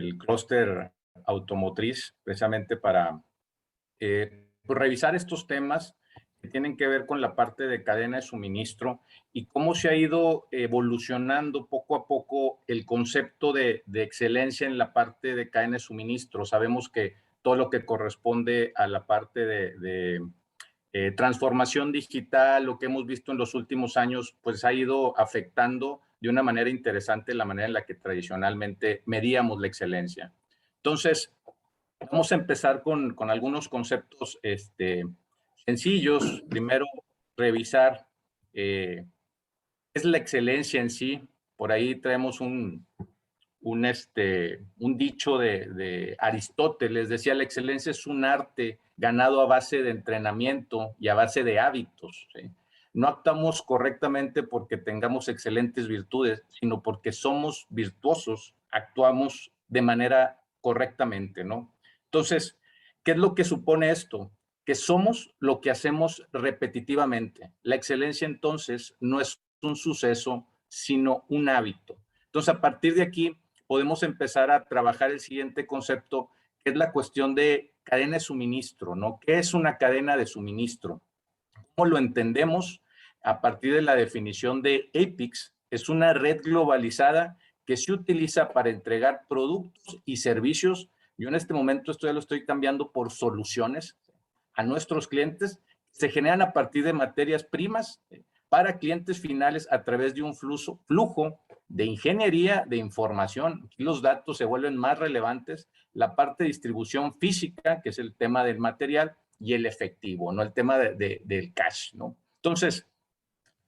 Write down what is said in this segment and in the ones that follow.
el clúster automotriz, precisamente para pues revisar estos temas que tienen que ver con la parte de cadena de suministro y cómo se ha ido evolucionando poco a poco el concepto de excelencia en la parte de cadena de suministro. Sabemos que todo lo que corresponde a la parte de transformación digital, lo que hemos visto en los últimos años, pues ha ido afectando de una manera interesante la manera en la que tradicionalmente medíamos la excelencia. Entonces, vamos a empezar con algunos conceptos sencillos. Primero, revisar qué es la excelencia en sí. Por ahí traemos un dicho de Aristóteles. Decía, la excelencia es un arte ganado a base de entrenamiento y a base de hábitos, ¿sí? No actuamos correctamente porque tengamos excelentes virtudes, sino porque somos virtuosos, actuamos de manera correctamente, ¿no? Entonces, ¿qué es lo que supone esto? Que somos lo que hacemos repetitivamente. La excelencia, entonces, no es un suceso, sino un hábito. Entonces, a partir de aquí, podemos empezar a trabajar el siguiente concepto, que es la cuestión de cadena de suministro, ¿no? ¿Qué es una cadena de suministro? ¿Cómo lo entendemos? A partir de la definición de APIX, es una red globalizada que se utiliza para entregar productos y servicios. Yo en este momento esto ya lo estoy cambiando por soluciones a nuestros clientes. Se generan a partir de materias primas para clientes finales a través de un flujo de ingeniería de información. Aquí los datos se vuelven más relevantes, la parte de distribución física, que es el tema del material, y el efectivo, ¿no? El tema del cash, ¿no? Entonces,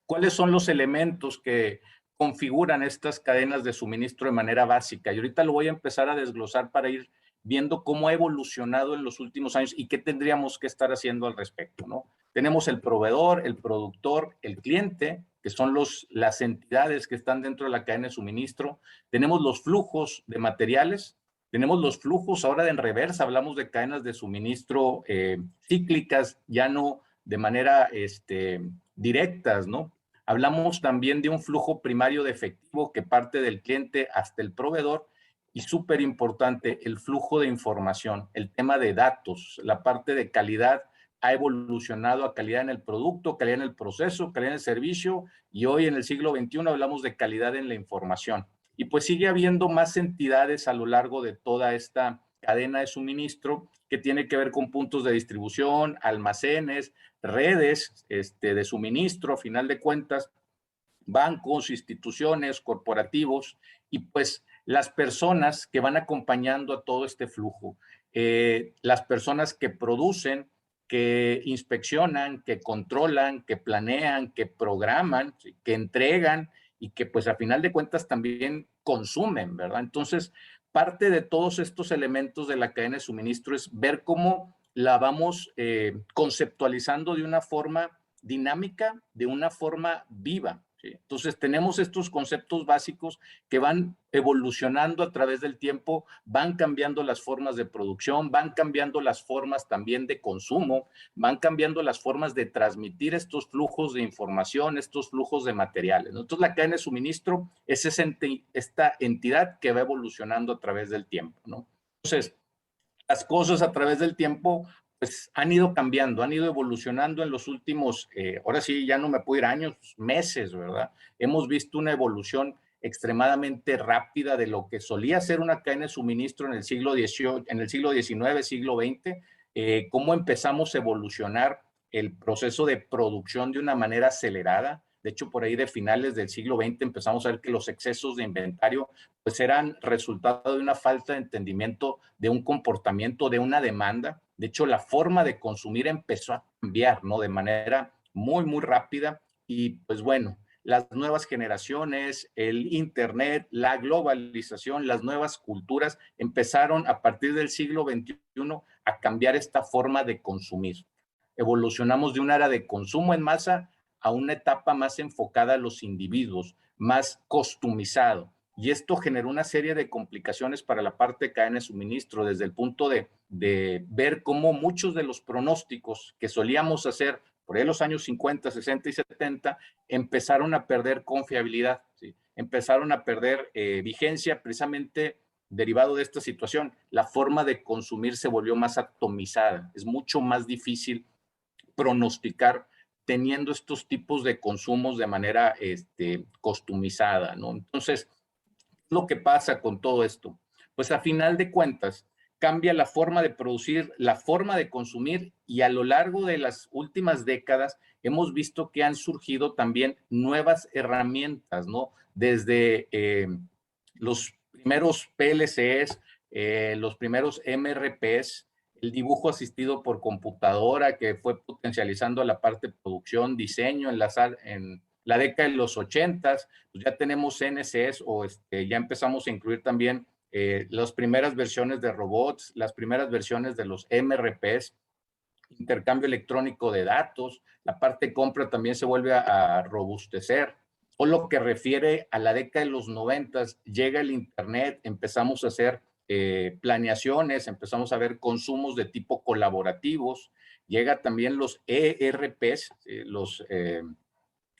¿cuáles son los elementos que configuran estas cadenas de suministro de manera básica? Y ahorita lo voy a empezar a desglosar para ir viendo cómo ha evolucionado en los últimos años y qué tendríamos que estar haciendo al respecto, ¿no? Tenemos el proveedor, el productor, el cliente, que son las entidades que están dentro de la cadena de suministro. Tenemos los flujos de materiales, tenemos los flujos ahora en reversa, hablamos de cadenas de suministro cíclicas, ya no de manera directas, ¿no? Hablamos también de un flujo primario de efectivo que parte del cliente hasta el proveedor y súper importante, el flujo de información, el tema de datos, la parte de calidad ha evolucionado a calidad en el producto, calidad en el proceso, calidad en el servicio y hoy en el siglo XXI hablamos de calidad en la información. Y pues sigue habiendo más entidades a lo largo de toda esta cadena de suministro que tiene que ver con puntos de distribución, almacenes, redes de suministro, a final de cuentas, bancos, instituciones, corporativos y pues las personas que van acompañando a todo este flujo, las personas que producen, que inspeccionan, que controlan, que planean, que programan, ¿sí? Que entregan y que pues a final de cuentas también consumen, ¿verdad? Entonces, parte de todos estos elementos de la cadena de suministro es ver cómo la vamos conceptualizando de una forma dinámica, de una forma viva. ¿Sí? Entonces tenemos estos conceptos básicos que van evolucionando a través del tiempo, van cambiando las formas de producción, van cambiando las formas también de consumo, van cambiando las formas de transmitir estos flujos de información, estos flujos de materiales, ¿no? Entonces la cadena de suministro es esta entidad que va evolucionando a través del tiempo, ¿no? Entonces, las cosas a través del tiempo pues han ido cambiando, han ido evolucionando en los últimos, ahora sí, ya no me puedo ir años, meses, ¿verdad? Hemos visto una evolución extremadamente rápida de lo que solía ser una cadena de suministro en el siglo XVIII, en el siglo XIX, siglo XX, cómo empezamos a evolucionar el proceso de producción de una manera acelerada. De hecho, por ahí de finales del siglo XX empezamos a ver que los excesos de inventario pues eran resultado de una falta de entendimiento de un comportamiento, de una demanda. De hecho, la forma de consumir empezó a cambiar, ¿no? De manera muy, muy rápida. Y pues bueno, las nuevas generaciones, el Internet, la globalización, las nuevas culturas empezaron a partir del siglo XXI a cambiar esta forma de consumir. Evolucionamos de una era de consumo en masa a una etapa más enfocada a los individuos, más customizado. Y esto generó una serie de complicaciones para la parte de cadena de suministro, desde el punto de ver cómo muchos de los pronósticos que solíamos hacer por ahí los años 50, 60 y 70 empezaron a perder confiabilidad, ¿sí? Empezaron a perder vigencia precisamente derivado de esta situación, la forma de consumir se volvió más atomizada. Es mucho más difícil pronosticar teniendo estos tipos de consumos de manera customizada, ¿no? Entonces, lo que pasa con todo esto, pues a final de cuentas cambia la forma de producir, la forma de consumir, y a lo largo de las últimas décadas hemos visto que han surgido también nuevas herramientas, ¿no? Desde los primeros PLCs, los primeros MRPs, el dibujo asistido por computadora que fue potencializando la parte de producción, diseño, en la década de los 80s, pues ya tenemos CNCs o ya empezamos a incluir también las primeras versiones de robots, las primeras versiones de los MRPs, intercambio electrónico de datos, la parte de compra también se vuelve a robustecer. O lo que refiere a la década de los 90s, llega el Internet, empezamos a hacer planeaciones, empezamos a ver consumos de tipo colaborativos, llega también los ERPs, los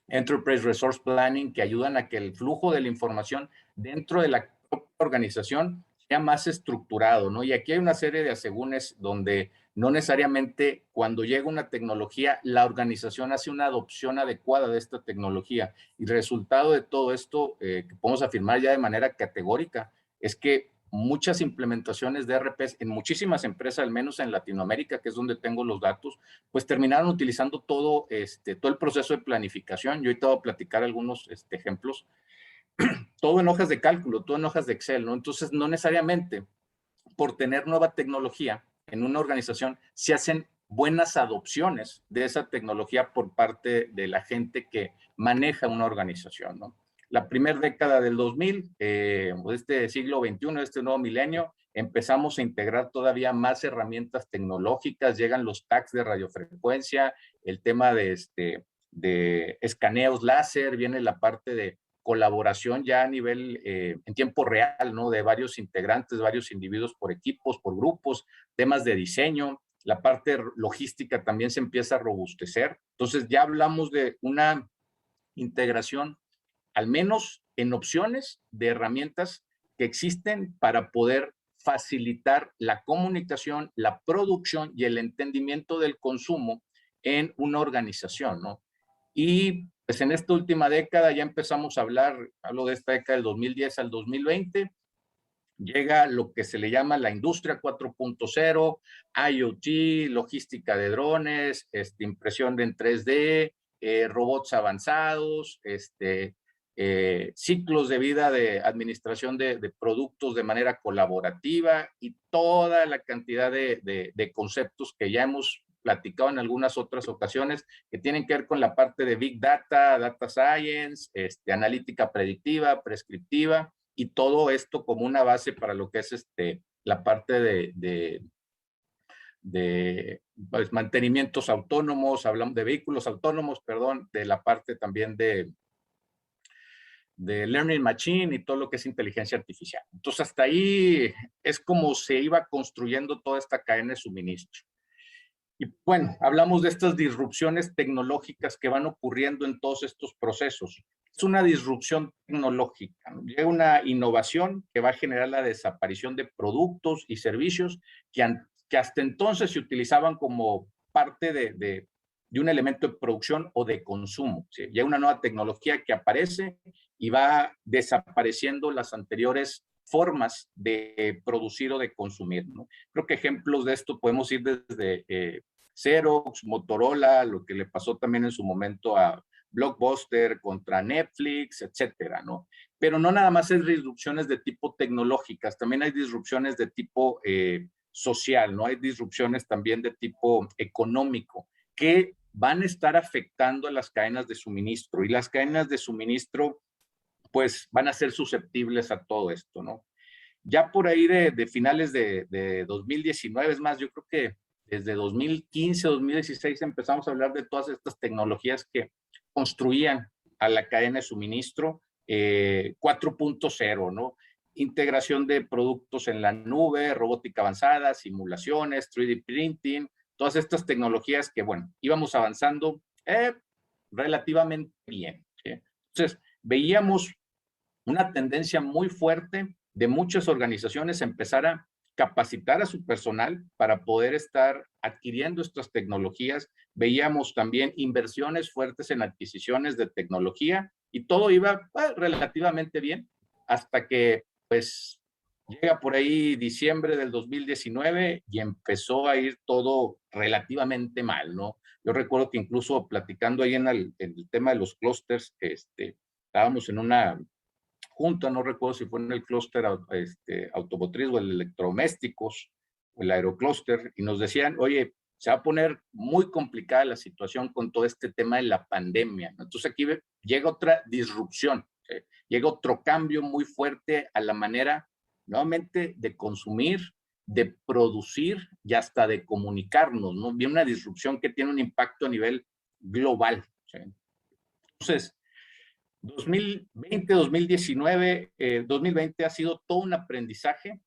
Enterprise Resource Planning, que ayudan a que el flujo de la información dentro de la organización sea más estructurado, ¿no? Y aquí hay una serie de asegúnes donde no necesariamente cuando llega una tecnología, la organización hace una adopción adecuada de esta tecnología. Y el resultado de todo esto, que podemos afirmar ya de manera categórica, es que muchas implementaciones de ERPs en muchísimas empresas, al menos en Latinoamérica, que es donde tengo los datos, pues terminaron utilizando todo el proceso de planificación. Yo ahorita voy a platicar algunos ejemplos. Todo en hojas de cálculo, todo en hojas de Excel, ¿no? Entonces, no necesariamente por tener nueva tecnología en una organización se hacen buenas adopciones de esa tecnología por parte de la gente que maneja una organización, ¿no? La primera década del 2000, este siglo XXI, este nuevo milenio, empezamos a integrar todavía más herramientas tecnológicas, llegan los tags de radiofrecuencia, el tema de escaneos láser, viene la parte de colaboración ya a nivel en tiempo real, ¿no? De varios integrantes, varios individuos por equipos, por grupos, temas de diseño, la parte logística también se empieza a robustecer. Entonces ya hablamos de una integración, al menos en opciones de herramientas que existen para poder facilitar la comunicación, la producción y el entendimiento del consumo en una organización, ¿no? Y pues en esta última década ya empezamos a hablo de esta década del 2010 al 2020, llega lo que se le llama la industria 4.0, IoT, logística de drones, impresión en 3D, robots avanzados, ciclos de vida de administración de productos de manera colaborativa y toda la cantidad de conceptos que ya hemos platicado en algunas otras ocasiones que tienen que ver con la parte de Big Data, Data Science, analítica predictiva, prescriptiva, y todo esto como una base para lo que es la parte de pues, mantenimientos autónomos, hablamos de vehículos autónomos, perdón, de la parte también de Learning Machine y todo lo que es inteligencia artificial. Entonces, hasta ahí es como se iba construyendo toda esta cadena de suministro. Y bueno, hablamos de estas disrupciones tecnológicas que van ocurriendo en todos estos procesos. Es una disrupción tecnológica, ¿no? Llega una innovación que va a generar la desaparición de productos y servicios que hasta entonces se utilizaban como parte de un elemento de producción o de consumo, ¿sí? Llega una nueva tecnología que aparece y va desapareciendo las anteriores formas de producir o de consumir, ¿no? Creo que ejemplos de esto podemos ir desde Xerox, Motorola, lo que le pasó también en su momento a Blockbuster contra Netflix, etcétera, ¿no? Pero no nada más es disrupciones de tipo tecnológicas, también hay disrupciones de tipo social, ¿no? Hay disrupciones también de tipo económico que van a estar afectando a las cadenas de suministro y las cadenas de suministro pues van a ser susceptibles a todo esto, ¿no? Ya por ahí de finales de 2019, es más, yo creo que desde 2015, 2016 empezamos a hablar de todas estas tecnologías que construían a la cadena de suministro 4.0, ¿no? Integración de productos en la nube, robótica avanzada, simulaciones, 3D printing, todas estas tecnologías que, bueno, íbamos avanzando relativamente bien, ¿sí? Entonces, veíamos una tendencia muy fuerte de muchas organizaciones empezar a capacitar a su personal para poder estar adquiriendo estas tecnologías. Veíamos también inversiones fuertes en adquisiciones de tecnología y todo iba relativamente bien hasta que pues llega por ahí diciembre del 2019 y empezó a ir todo relativamente mal, ¿no? Yo recuerdo que incluso platicando ahí en el tema de los clústeres, estábamos en una junta, no recuerdo si fue en el clúster automotriz o el electrodomésticos o el aeroclúster, y nos decían, oye, se va a poner muy complicada la situación con todo este tema de la pandemia, ¿no? Entonces aquí llega otra disrupción, ¿sí? Llega otro cambio muy fuerte a la manera, nuevamente, de consumir, de producir y hasta de comunicarnos, ¿no? Viene una disrupción que tiene un impacto a nivel global, ¿sí? Entonces, 2020, 2019, 2020 ha sido todo un aprendizaje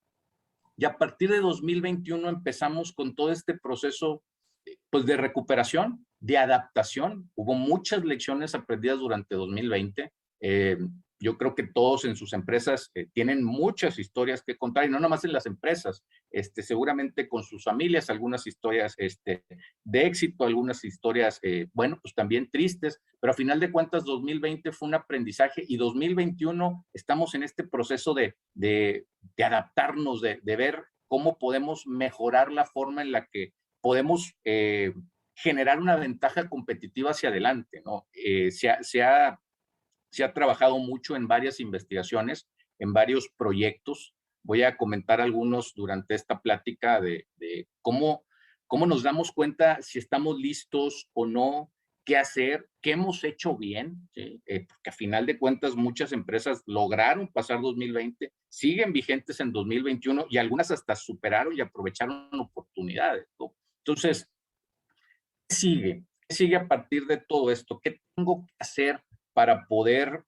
y a partir de 2021 empezamos con todo este proceso pues de recuperación, de adaptación. Hubo muchas lecciones aprendidas durante 2020. Yo creo que todos en sus empresas tienen muchas historias que contar y no nomás en las empresas, seguramente con sus familias, algunas historias de éxito, algunas historias, bueno, pues también tristes, pero a final de cuentas 2020 fue un aprendizaje y 2021 estamos en este proceso de adaptarnos, de ver cómo podemos mejorar la forma en la que podemos generar una ventaja competitiva hacia adelante, ¿no? Se ha trabajado mucho en varias investigaciones, en varios proyectos. Voy a comentar algunos durante esta plática de cómo nos damos cuenta si estamos listos o no, qué hacer, qué hemos hecho bien, ¿sí? Porque a final de cuentas muchas empresas lograron pasar 2020, siguen vigentes en 2021 y algunas hasta superaron y aprovecharon oportunidades, ¿no? Entonces, ¿qué sigue? ¿Qué sigue a partir de todo esto? ¿Qué tengo que hacer para poder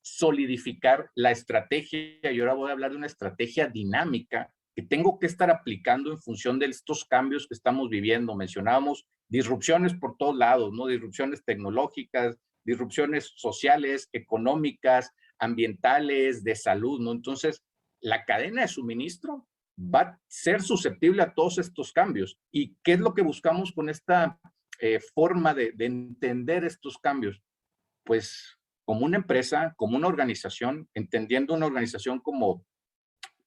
solidificar la estrategia? Y ahora voy a hablar de una estrategia dinámica que tengo que estar aplicando en función de estos cambios que estamos viviendo. Mencionábamos disrupciones por todos lados, ¿no? Disrupciones tecnológicas, disrupciones sociales, económicas, ambientales, de salud, ¿no? Entonces, la cadena de suministro va a ser susceptible a todos estos cambios. ¿Y qué es lo que buscamos con esta forma de entender estos cambios? Pues como una empresa, como una organización, entendiendo una organización como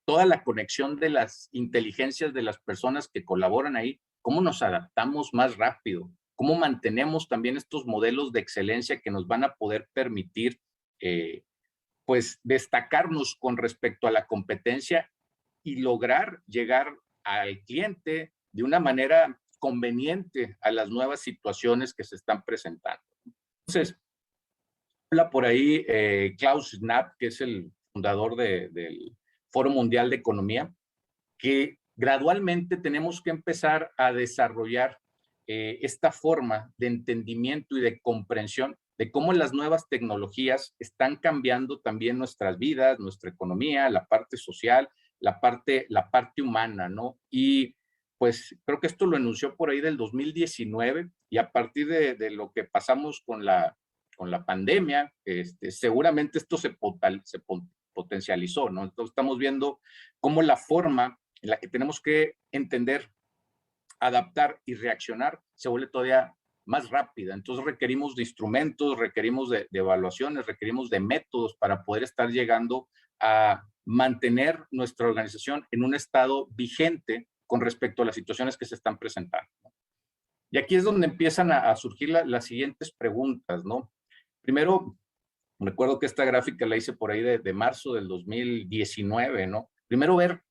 toda la conexión de las inteligencias de las personas que colaboran ahí, cómo nos adaptamos más rápido, cómo mantenemos también estos modelos de excelencia que nos van a poder permitir pues destacarnos con respecto a la competencia y lograr llegar al cliente de una manera conveniente a las nuevas situaciones que se están presentando. Entonces, habla por ahí Klaus Schwab, que es el fundador del Foro Mundial de Economía, que gradualmente tenemos que empezar a desarrollar esta forma de entendimiento y de comprensión de cómo las nuevas tecnologías están cambiando también nuestras vidas, nuestra economía, la parte social, la parte humana, ¿no? Y pues creo que esto lo anunció por ahí del 2019 y a partir de lo que pasamos con la pandemia, seguramente esto se potencializó, ¿no? Entonces estamos viendo cómo la forma en la que tenemos que entender, adaptar y reaccionar se vuelve todavía más rápida. Entonces requerimos de instrumentos, requerimos de evaluaciones, requerimos de métodos para poder estar llegando a mantener nuestra organización en un estado vigente con respecto a las situaciones que se están presentando. Y aquí es donde empiezan a surgir las siguientes preguntas, ¿no? Primero, recuerdo que esta gráfica la hice por ahí de marzo del 2019, ¿no? Primero ver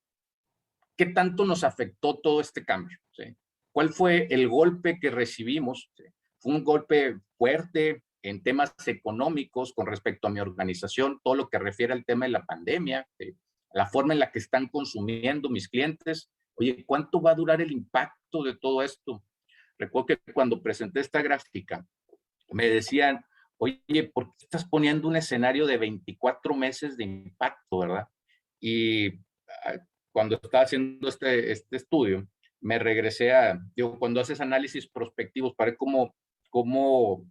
qué tanto nos afectó todo este cambio, ¿sí? ¿Cuál fue el golpe que recibimos? ¿Sí? Fue un golpe fuerte en temas económicos con respecto a mi organización, todo lo que refiere al tema de la pandemia, ¿sí? La forma en la que están consumiendo mis clientes. Oye, ¿cuánto va a durar el impacto de todo esto? Recuerdo que cuando presenté esta gráfica, me decían, oye, ¿por qué estás poniendo un escenario de 24 meses de impacto, verdad? Y cuando estaba haciendo este estudio, me regresé digo, cuando haces análisis prospectivos para ver cómo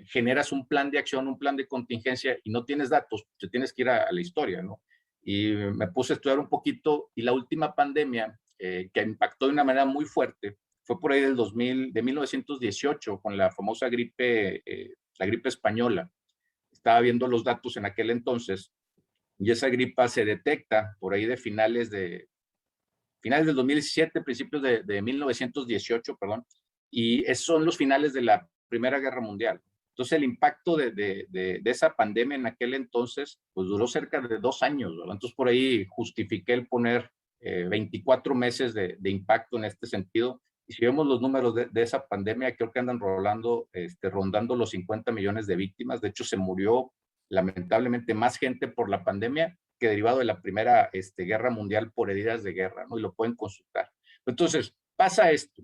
generas un plan de acción, un plan de contingencia y no tienes datos, te tienes que ir a la historia, ¿no? y me puse a estudiar un poquito, y la última pandemia que impactó de una manera muy fuerte fue por ahí de 1918, con la famosa gripe, la gripe española. Estaba viendo los datos en aquel entonces, y esa gripa se detecta por ahí de finales del 2017, principios de 1918, perdón, y esos son los finales de la Primera Guerra Mundial. Entonces el impacto de esa pandemia en aquel entonces, pues duró cerca de 2 años, ¿verdad? Entonces por ahí justifiqué el poner 24 meses de impacto en este sentido. Y si vemos los números de esa pandemia, creo que andan rondando los 50 millones de víctimas. De hecho, se murió lamentablemente más gente por la pandemia que derivado de la Primera Guerra Mundial por heridas de guerra, ¿no? Y lo pueden consultar. Entonces, pasa esto.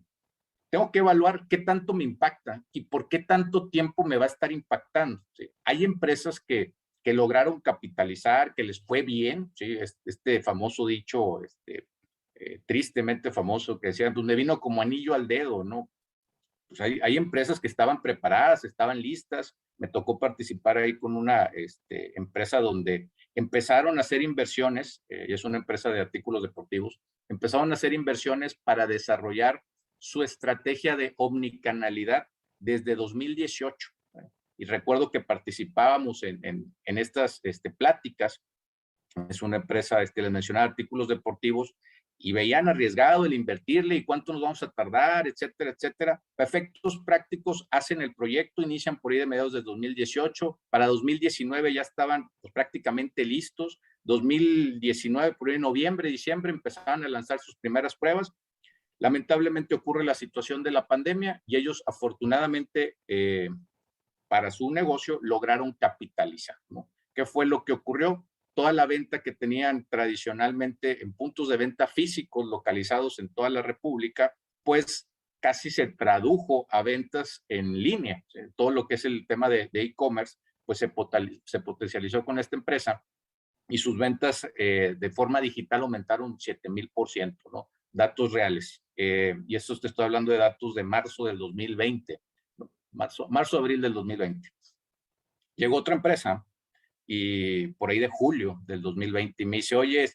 Tengo que evaluar qué tanto me impacta y por qué tanto tiempo me va a estar impactando. ¿Sí? Hay empresas que lograron capitalizar, que les fue bien, ¿sí? Este famoso dicho, tristemente famoso, que decían, pues me vino como anillo al dedo, ¿no? Pues hay empresas que estaban preparadas, estaban listas. Me tocó participar ahí con una empresa donde empezaron a hacer inversiones, y es una empresa de artículos deportivos, empezaron a hacer inversiones para desarrollar su estrategia de omnicanalidad desde 2018. Y recuerdo que participábamos en estas pláticas. Es una empresa, les mencionaba, artículos deportivos, y veían arriesgado el invertirle y cuánto nos vamos a tardar, etcétera, etcétera. Para efectos prácticos, hacen el proyecto, inician por ahí de mediados de 2018, para 2019 ya estaban pues, prácticamente listos, 2019 por ahí en noviembre, diciembre empezaban a lanzar sus primeras pruebas. Lamentablemente ocurre la situación de la pandemia y ellos afortunadamente para su negocio lograron capitalizar, ¿no? ¿Qué fue lo que ocurrió? Toda la venta que tenían tradicionalmente en puntos de venta físicos localizados en toda la República, pues casi se tradujo a ventas en línea. Todo lo que es el tema de e-commerce, pues se potencializó con esta empresa y sus ventas de forma digital aumentaron 7,000%, ¿no? Datos reales. Y esto te estoy hablando de datos de marzo del 2020, ¿no? Marzo-abril del 2020. Llegó otra empresa y por ahí de julio del 2020 y me dice, oye,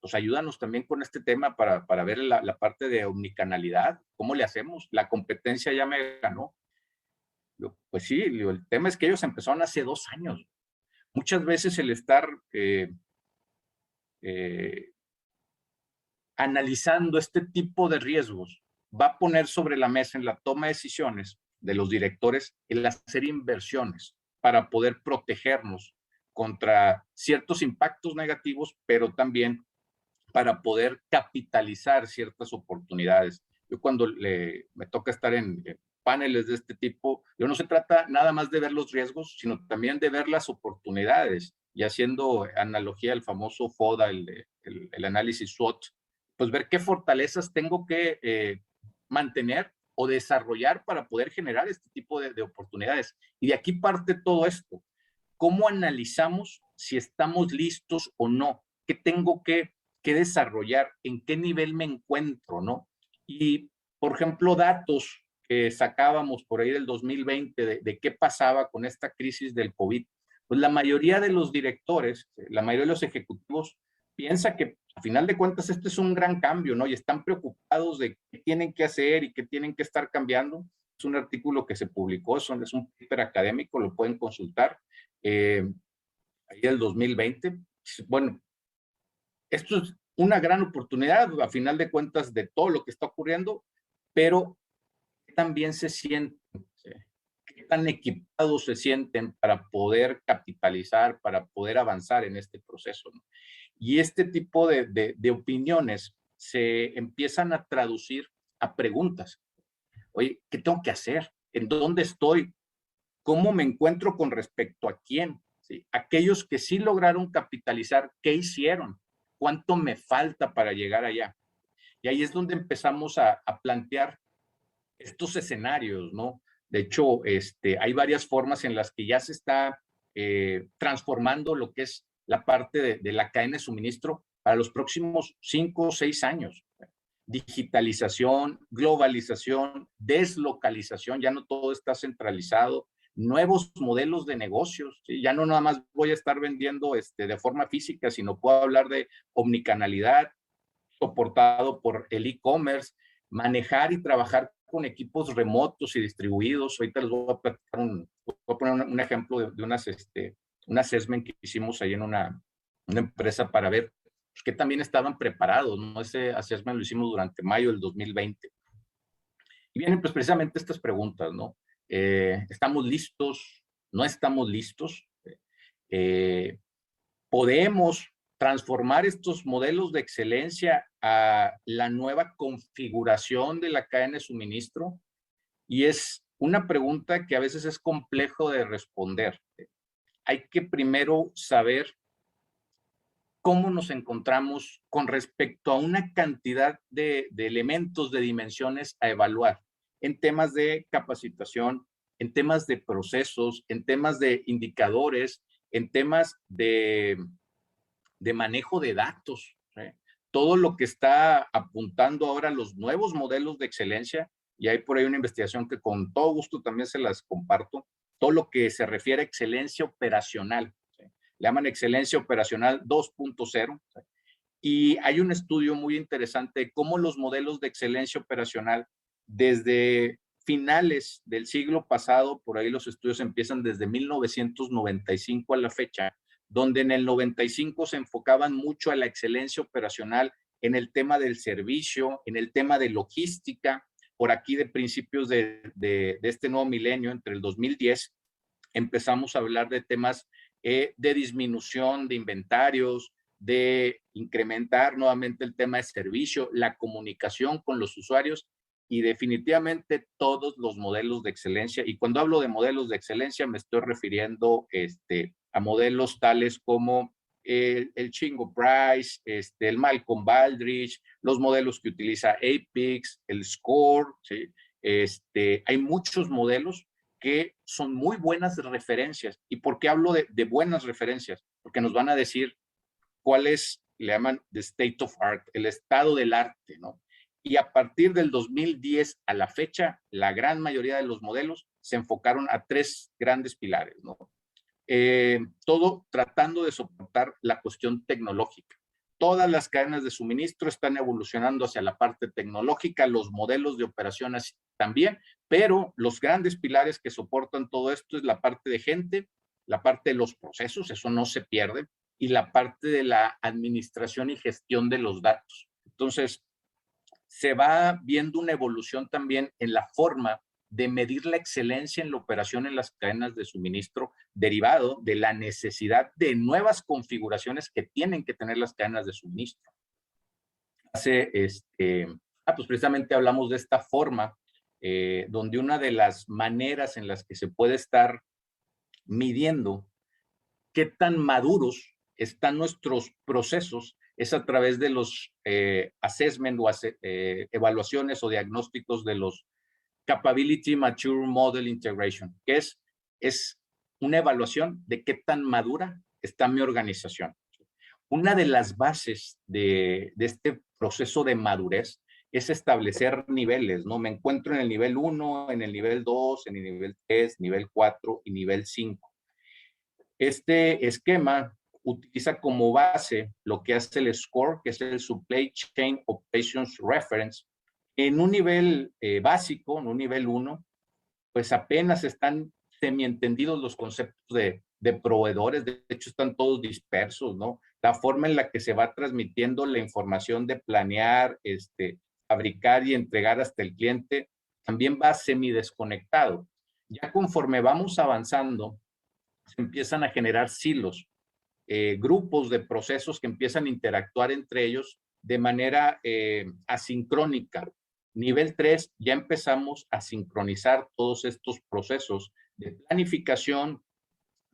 pues ayúdanos también con este tema para ver la parte de omnicanalidad, ¿cómo le hacemos? La competencia ya me ganó. Pues sí, el tema es que ellos empezaron hace 2 años. Muchas veces el estar analizando este tipo de riesgos va a poner sobre la mesa en la toma de decisiones de los directores el hacer inversiones para poder protegernos contra ciertos impactos negativos, pero también para poder capitalizar ciertas oportunidades. Yo cuando me toca estar en paneles de este tipo, no se trata nada más de ver los riesgos, sino también de ver las oportunidades. Y haciendo analogía al famoso FODA, el análisis SWOT, pues ver qué fortalezas tengo que mantener o desarrollar para poder generar este tipo de oportunidades. Y de aquí parte todo esto. ¿Cómo analizamos si estamos listos o no? ¿Qué tengo que desarrollar? ¿En qué nivel me encuentro, no? Y, por ejemplo, datos que sacábamos por ahí del 2020 de qué pasaba con esta crisis del COVID, pues la mayoría de los directores, la mayoría de los ejecutivos piensa que a final de cuentas este es un gran cambio, ¿no? Y están preocupados de qué tienen que hacer y qué tienen que estar cambiando. Es un artículo que se publicó, es un paper académico, lo pueden consultar. Ahí el 2020. Bueno, esto es una gran oportunidad, a final de cuentas, de todo lo que está ocurriendo, pero también se sienten, qué tan equipados se sienten para poder capitalizar, para poder avanzar en este proceso, ¿no? Y este tipo de opiniones se empiezan a traducir a preguntas. Oye, ¿qué tengo que hacer? ¿En dónde estoy? ¿Cómo me encuentro con respecto a quién? ¿Sí? Aquellos que sí lograron capitalizar, ¿qué hicieron? ¿Cuánto me falta para llegar allá? Y ahí es donde empezamos a plantear estos escenarios, ¿no? De hecho, hay varias formas en las que ya se está transformando lo que es la parte de la cadena de suministro para los próximos 5 o 6 años. Digitalización, globalización, deslocalización, ya no todo está centralizado, nuevos modelos de negocios, ¿sí? Ya no nada más voy a estar vendiendo de forma física, sino puedo hablar de omnicanalidad, soportado por el e-commerce, manejar y trabajar con equipos remotos y distribuidos. Ahorita les voy a platicar voy a poner un ejemplo de un assessment que hicimos ahí en una empresa para ver pues, que también estaban preparados, ¿no? Ese assessment lo hicimos durante mayo del 2020. Y vienen pues precisamente estas preguntas, ¿no? ¿Estamos listos? ¿No estamos listos? ¿Podemos transformar estos modelos de excelencia a la nueva configuración de la cadena de suministro? Y es una pregunta que a veces es complejo de responder. Hay que primero saber cómo nos encontramos con respecto a una cantidad de elementos, de dimensiones a evaluar en temas de capacitación, en temas de procesos, en temas de indicadores, en temas de manejo de datos. ¿Sí? Todo lo que está apuntando ahora los nuevos modelos de excelencia, y hay por ahí una investigación que con todo gusto también se las comparto, todo lo que se refiere a excelencia operacional. ¿Sí? Le llaman excelencia operacional 2.0. ¿Sí? Y hay un estudio muy interesante de cómo los modelos de excelencia operacional desde finales del siglo pasado, por ahí los estudios empiezan desde 1995 a la fecha, donde en el 95 se enfocaban mucho a la excelencia operacional en el tema del servicio, en el tema de logística. Por aquí de principios de este nuevo milenio, entre el 2010, empezamos a hablar de temas de disminución de inventarios, de incrementar nuevamente el tema de servicio, la comunicación con los usuarios y definitivamente todos los modelos de excelencia. Y cuando hablo de modelos de excelencia me estoy refiriendo a modelos tales como el Chingo Price, el Malcolm Baldrige, los modelos que utiliza Apex, el Score, ¿sí? Hay muchos modelos que son muy buenas referencias. ¿Y por qué hablo de buenas referencias? Porque nos van a decir cuál es, le llaman the state of art, el estado del arte, ¿no? Y a partir del 2010 a la fecha, la gran mayoría de los modelos se enfocaron a tres grandes pilares, ¿no? Todo tratando de soportar la cuestión tecnológica. Todas las cadenas de suministro están evolucionando hacia la parte tecnológica, los modelos de operaciones también, pero los grandes pilares que soportan todo esto es la parte de gente, la parte de los procesos, eso no se pierde, y la parte de la administración y gestión de los datos. Entonces, se va viendo una evolución también en la forma de medir la excelencia en la operación en las cadenas de suministro, derivado de la necesidad de nuevas configuraciones que tienen que tener las cadenas de suministro. Pues precisamente hablamos de esta forma, donde una de las maneras en las que se puede estar midiendo qué tan maduros están nuestros procesos es a través de los assessment o evaluaciones o diagnósticos de los Capability Mature Model Integration, que es una evaluación de qué tan madura está mi organización. Una de las bases de este proceso de madurez es establecer niveles, ¿no? Me encuentro en el nivel 1, en el nivel 2, en el nivel 3, nivel 4 y nivel 5. Este esquema utiliza como base lo que hace el SCORE, que es el Supply Chain Operations Reference. En un nivel básico, en un nivel 1, pues apenas están semi-entendidos los conceptos de proveedores, de hecho están todos dispersos, ¿no? La forma en la que se va transmitiendo la información de planear, fabricar y entregar hasta el cliente, también va semi-desconectado. Ya conforme vamos avanzando, se empiezan a generar silos, grupos de procesos que empiezan a interactuar entre ellos de manera asincrónica. Nivel 3, ya empezamos a sincronizar todos estos procesos de planificación,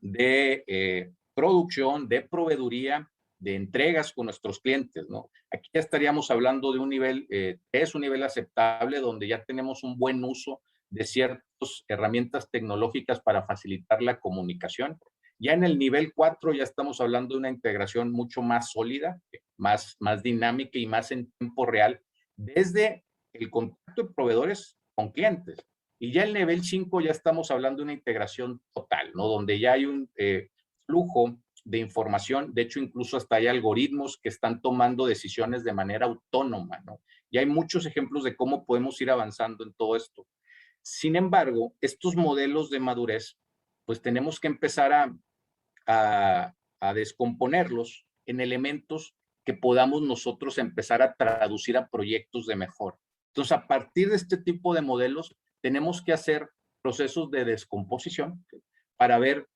de producción, de proveeduría, de entregas con nuestros clientes, ¿no? Aquí ya estaríamos hablando de un nivel, es un nivel aceptable donde ya tenemos un buen uso de ciertas herramientas tecnológicas para facilitar la comunicación. Ya en el nivel 4 ya estamos hablando de una integración mucho más sólida, más dinámica y más en tiempo real, desde el contacto de proveedores con clientes. Y ya el nivel 5 ya estamos hablando de una integración total, ¿no? Donde ya hay un flujo de información. De hecho, incluso hasta hay algoritmos que están tomando decisiones de manera autónoma, ¿no? Y hay muchos ejemplos de cómo podemos ir avanzando en todo esto. Sin embargo, estos modelos de madurez, pues tenemos que empezar a descomponerlos en elementos que podamos nosotros empezar a traducir a proyectos de mejora. Entonces, a partir de este tipo de modelos, tenemos que hacer procesos de descomposición para ver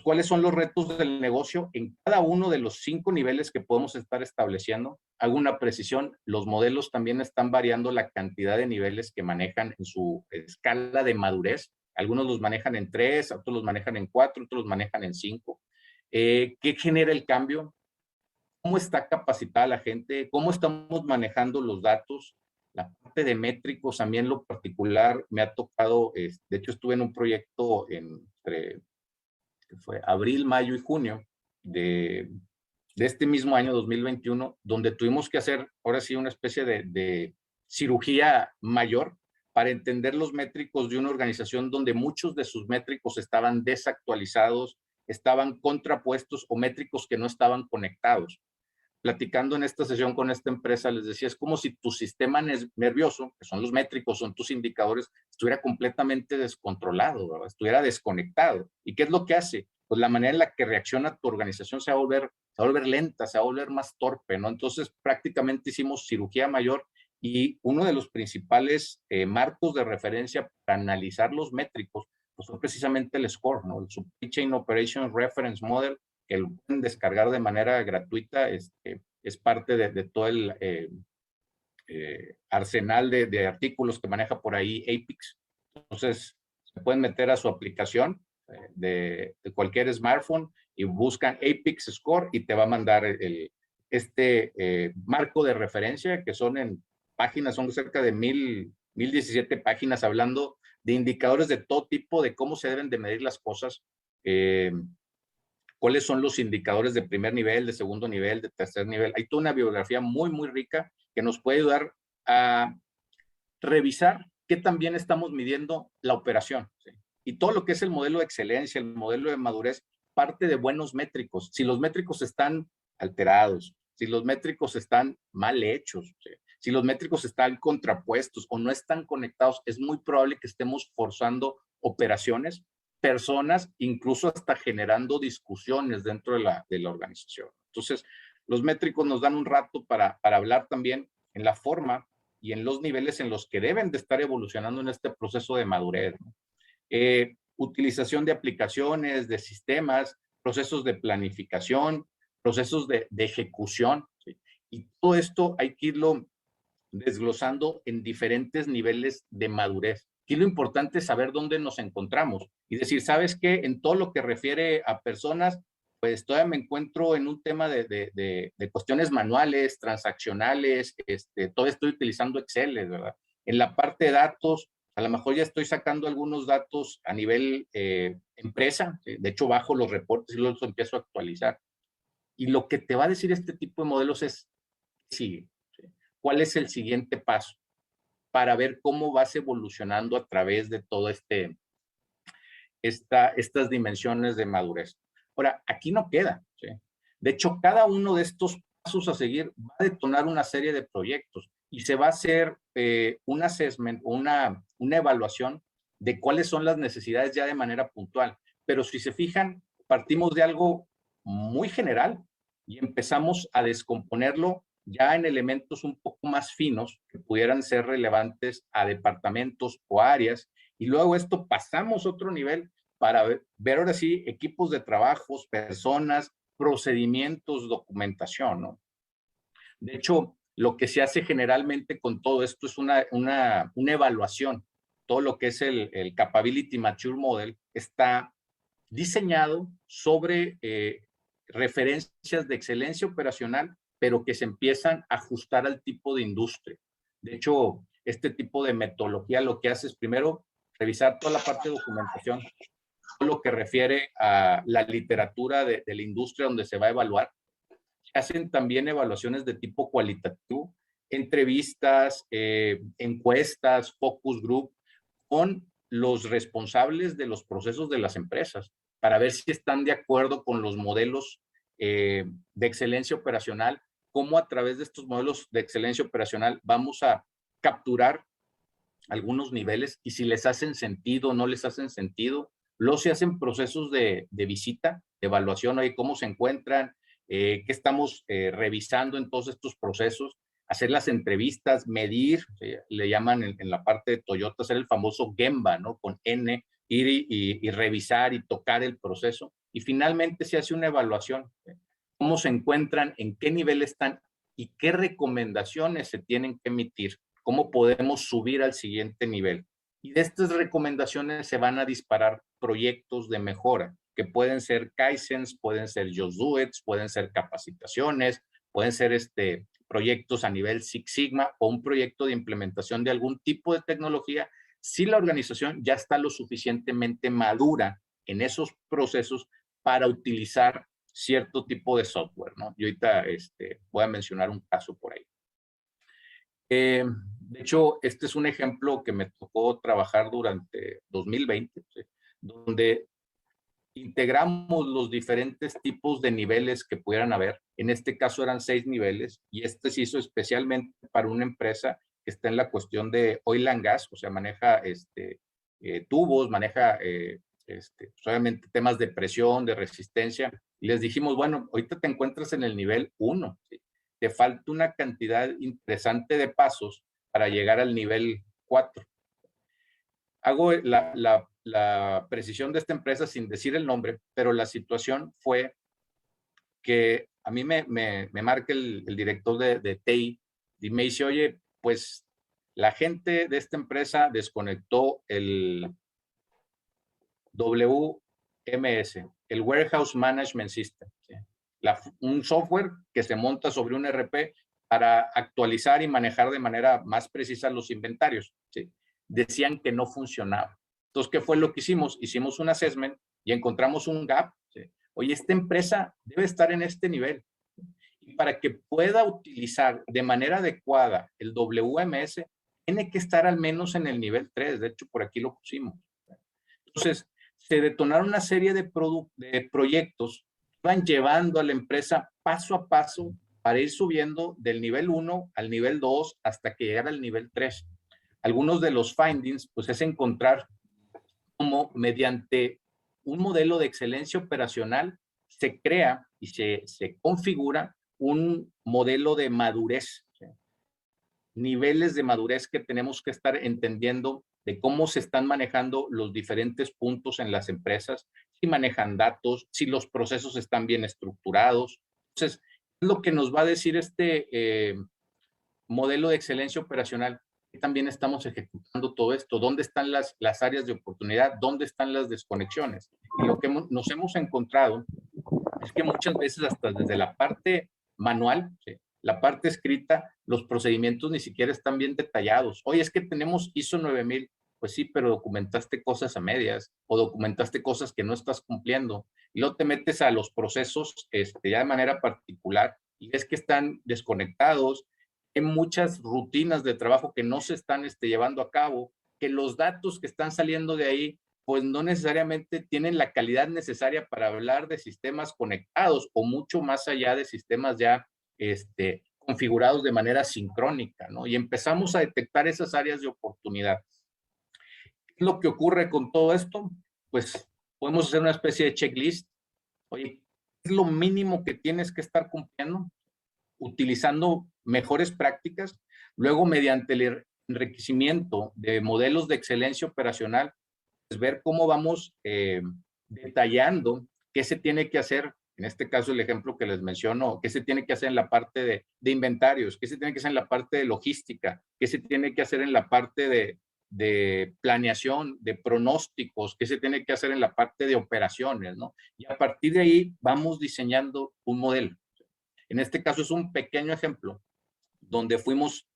cuáles son los retos del negocio en cada uno de los 5 niveles que podemos estar estableciendo. Hago una precisión, los modelos también están variando la cantidad de niveles que manejan en su escala de madurez. Algunos los manejan en 3, otros los manejan en 4, otros los manejan en 5. ¿Qué genera el cambio? ¿Cómo está capacitada la gente? ¿Cómo estamos manejando los datos? La parte de métricos, a mí en lo particular me ha tocado, de hecho estuve en un proyecto entre fue abril, mayo y junio de este mismo año 2021, donde tuvimos que hacer ahora sí una especie de cirugía mayor para entender los métricos de una organización donde muchos de sus métricos estaban desactualizados, estaban contrapuestos o métricos que no estaban conectados. Platicando en esta sesión con esta empresa, les decía, es como si tu sistema nervioso, que son los métricos, son tus indicadores, estuviera completamente descontrolado, ¿verdad? Estuviera desconectado. ¿Y qué es lo que hace? Pues la manera en la que reacciona tu organización se va a volver lenta, se va a volver más torpe, ¿no? Entonces, prácticamente hicimos cirugía mayor y uno de los principales marcos de referencia para analizar los métricos pues fue precisamente el SCORE, ¿no? El Supply Chain Operations Reference Model, que lo pueden descargar de manera gratuita, es parte de todo el arsenal de artículos que maneja por ahí APIX. Entonces, se pueden meter a su aplicación de cualquier smartphone y buscan APIX Score y te va a mandar este marco de referencia que son en páginas, son cerca de 1017 páginas hablando de indicadores de todo tipo, de cómo se deben de medir las cosas, cuáles son los indicadores de primer nivel, de segundo nivel, de tercer nivel. Hay toda una bibliografía muy, muy rica que nos puede ayudar a revisar qué también estamos midiendo la operación, ¿sí? Y todo lo que es el modelo de excelencia, el modelo de madurez, parte de buenos métricos. Si los métricos están alterados, si los métricos están mal hechos, ¿sí? Si los métricos están contrapuestos o no están conectados, es muy probable que estemos forzando operaciones, personas, incluso hasta generando discusiones dentro de la organización. Entonces, los métricos nos dan un rato para hablar también en la forma y en los niveles en los que deben de estar evolucionando en este proceso de madurez, ¿no? Utilización de aplicaciones, de sistemas, procesos de planificación, procesos de ejecución, ¿sí? Y todo esto hay que irlo desglosando en diferentes niveles de madurez. Aquí lo importante es saber dónde nos encontramos y decir, ¿sabes qué? En todo lo que refiere a personas, pues todavía me encuentro en un tema de cuestiones manuales, transaccionales, todavía estoy utilizando Excel, ¿verdad? En la parte de datos, a lo mejor ya estoy sacando algunos datos a nivel empresa, ¿sí? De hecho bajo los reportes y los empiezo a actualizar. Y lo que te va a decir este tipo de modelos es, sí, ¿cuál es el siguiente paso? Para ver cómo vas evolucionando a través de todo estas dimensiones de madurez. Ahora, aquí no queda, ¿sí? De hecho, cada uno de estos pasos a seguir va a detonar una serie de proyectos y se va a hacer un assessment, una evaluación de cuáles son las necesidades ya de manera puntual. Pero si se fijan, partimos de algo muy general y empezamos a descomponerlo ya en elementos un poco más finos que pudieran ser relevantes a departamentos o áreas, y luego esto pasamos a otro nivel para ver ahora sí equipos de trabajos, personas, procedimientos, documentación, ¿no? De hecho, lo que se hace generalmente con todo esto es una evaluación. Todo lo que es el Capability Mature Model está diseñado sobre referencias de excelencia operacional, pero que se empiezan a ajustar al tipo de industria. De hecho, este tipo de metodología lo que hace es primero revisar toda la parte de documentación, todo lo que refiere a la literatura de la industria donde se va a evaluar. Hacen también evaluaciones de tipo cualitativo, entrevistas, encuestas, focus group, con los responsables de los procesos de las empresas para ver si están de acuerdo con los modelos de excelencia operacional, cómo a través de estos modelos de excelencia operacional vamos a capturar algunos niveles y si les hacen sentido o no les hacen sentido. Luego se hacen procesos de visita, de evaluación, oye, cómo se encuentran, qué estamos revisando en todos estos procesos, hacer las entrevistas, medir, le llaman en la parte de Toyota, hacer el famoso Gemba, ¿no? Con N, ir y revisar y tocar el proceso. Y finalmente se hace una evaluación, cómo se encuentran, en qué nivel están y qué recomendaciones se tienen que emitir, cómo podemos subir al siguiente nivel. Y de estas recomendaciones se van a disparar proyectos de mejora, que pueden ser Kaizens, pueden ser Just Do It, pueden ser capacitaciones, pueden ser proyectos a nivel Six Sigma o un proyecto de implementación de algún tipo de tecnología, si la organización ya está lo suficientemente madura en esos procesos para utilizar cierto tipo de software, ¿no? Y ahorita voy a mencionar un caso por ahí. De hecho, este es un ejemplo que me tocó trabajar durante 2020, ¿sí? Donde integramos los diferentes tipos de niveles que pudieran haber. En este caso eran 6 niveles y se hizo especialmente para una empresa que está en la cuestión de oil and gas, o sea, maneja tubos, maneja obviamente temas de presión, de resistencia. Y les dijimos, bueno, ahorita te encuentras en el nivel 1, ¿sí? Te falta una cantidad interesante de pasos para llegar al nivel 4. Hago la precisión de esta empresa sin decir el nombre, pero la situación fue que a mí me marca el director de TI y me dice, oye, pues la gente de esta empresa desconectó el WMS, el Warehouse Management System, ¿sí? Un software que se monta sobre un ERP para actualizar y manejar de manera más precisa los inventarios, ¿sí? Decían que no funcionaba. Entonces, ¿qué fue lo que hicimos? Hicimos un assessment y encontramos un gap, ¿sí? Oye, esta empresa debe estar en este nivel. Y para que pueda utilizar de manera adecuada el WMS, tiene que estar al menos en el nivel 3. De hecho, por aquí lo pusimos. Entonces, se detonaron una serie de proyectos que van llevando a la empresa paso a paso para ir subiendo del nivel 1 al nivel 2 hasta que llegara al nivel 3. Algunos de los findings, pues es encontrar cómo mediante un modelo de excelencia operacional se crea y se configura un modelo de madurez, ¿sí? Niveles de madurez que tenemos que estar entendiendo de cómo se están manejando los diferentes puntos en las empresas, si manejan datos, si los procesos están bien estructurados. Entonces, es lo que nos va a decir modelo de excelencia operacional, que también estamos ejecutando todo esto, dónde están las áreas de oportunidad, dónde están las desconexiones. Y lo que nos hemos encontrado es que muchas veces hasta desde la parte manual, ¿sí?, la parte escrita, los procedimientos ni siquiera están bien detallados. Oye, es que tenemos ISO 9000, pues sí, pero documentaste cosas a medias o documentaste cosas que no estás cumpliendo. Y luego te metes a los procesos ya de manera particular y ves que están desconectados. Hay muchas rutinas de trabajo que no se están llevando a cabo, que los datos que están saliendo de ahí pues no necesariamente tienen la calidad necesaria para hablar de sistemas conectados o mucho más allá de sistemas ya configurados de manera sincrónica, ¿no? Y empezamos a detectar esas áreas de oportunidad. ¿Qué es lo que ocurre con todo esto? Pues podemos hacer una especie de checklist. Oye, ¿qué es lo mínimo que tienes que estar cumpliendo? Utilizando mejores prácticas. Luego, mediante el enriquecimiento de modelos de excelencia operacional, ver cómo vamos detallando qué se tiene que hacer, en este caso el ejemplo que les menciono, qué se tiene que hacer en la parte de inventarios, qué se tiene que hacer en la parte de logística, qué se tiene que hacer en la parte de planeación, de pronósticos, qué se tiene que hacer en la parte de operaciones, ¿no? Y a partir de ahí vamos diseñando un modelo. En este caso es un pequeño ejemplo donde fuimos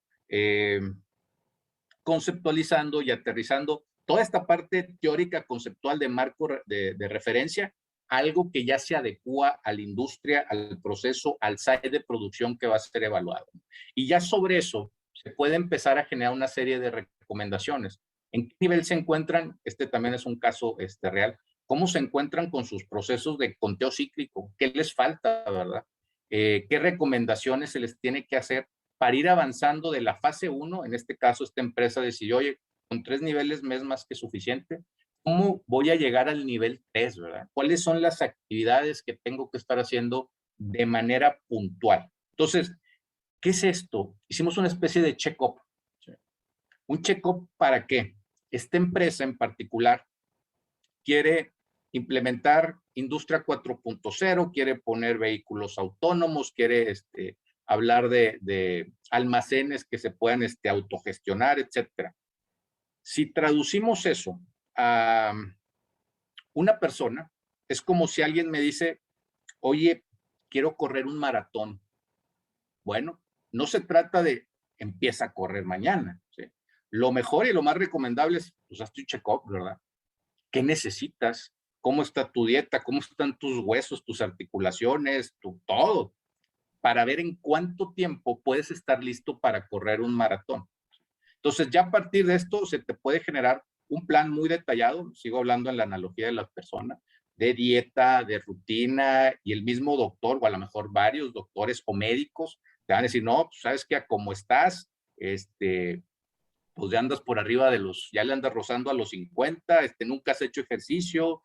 conceptualizando y aterrizando toda esta parte teórica conceptual de marco de referencia, algo que ya se adecua a la industria, al proceso, al site de producción que va a ser evaluado. Y ya sobre eso se puede empezar a generar una serie de recomendaciones. ¿En qué nivel se encuentran? Este también es un caso real. ¿Cómo se encuentran con sus procesos de conteo cíclico? ¿Qué les falta, verdad? ¿Qué recomendaciones se les tiene que hacer para ir avanzando de la fase 1? En este caso, esta empresa decidió, oye, con 3 niveles me es más que suficiente. ¿Cómo voy a llegar al nivel 3, verdad? ¿Cuáles son las actividades que tengo que estar haciendo de manera puntual? Entonces, ¿qué es esto? Hicimos una especie de check-up. ¿Sí? ¿Un check-up para qué? Esta empresa en particular quiere implementar Industria 4.0, quiere poner vehículos autónomos, quiere hablar de almacenes que se puedan autogestionar, etcétera. Si traducimos eso a una persona, es como si alguien me dice, oye, quiero correr un maratón. Bueno, no se trata de empieza a correr mañana. ¿Sí? Lo mejor y lo más recomendable es, pues, hazte un check-up, ¿verdad? ¿Qué necesitas? ¿Cómo está tu dieta? ¿Cómo están tus huesos, tus articulaciones, todo? Para ver en cuánto tiempo puedes estar listo para correr un maratón. Entonces, ya a partir de esto se te puede generar un plan muy detallado, sigo hablando en la analogía de las personas, de dieta, de rutina, y el mismo doctor, o a lo mejor varios doctores o médicos, te van a decir, no, pues sabes que como estás, pues ya andas por arriba de ya le andas rozando a los 50, nunca has hecho ejercicio,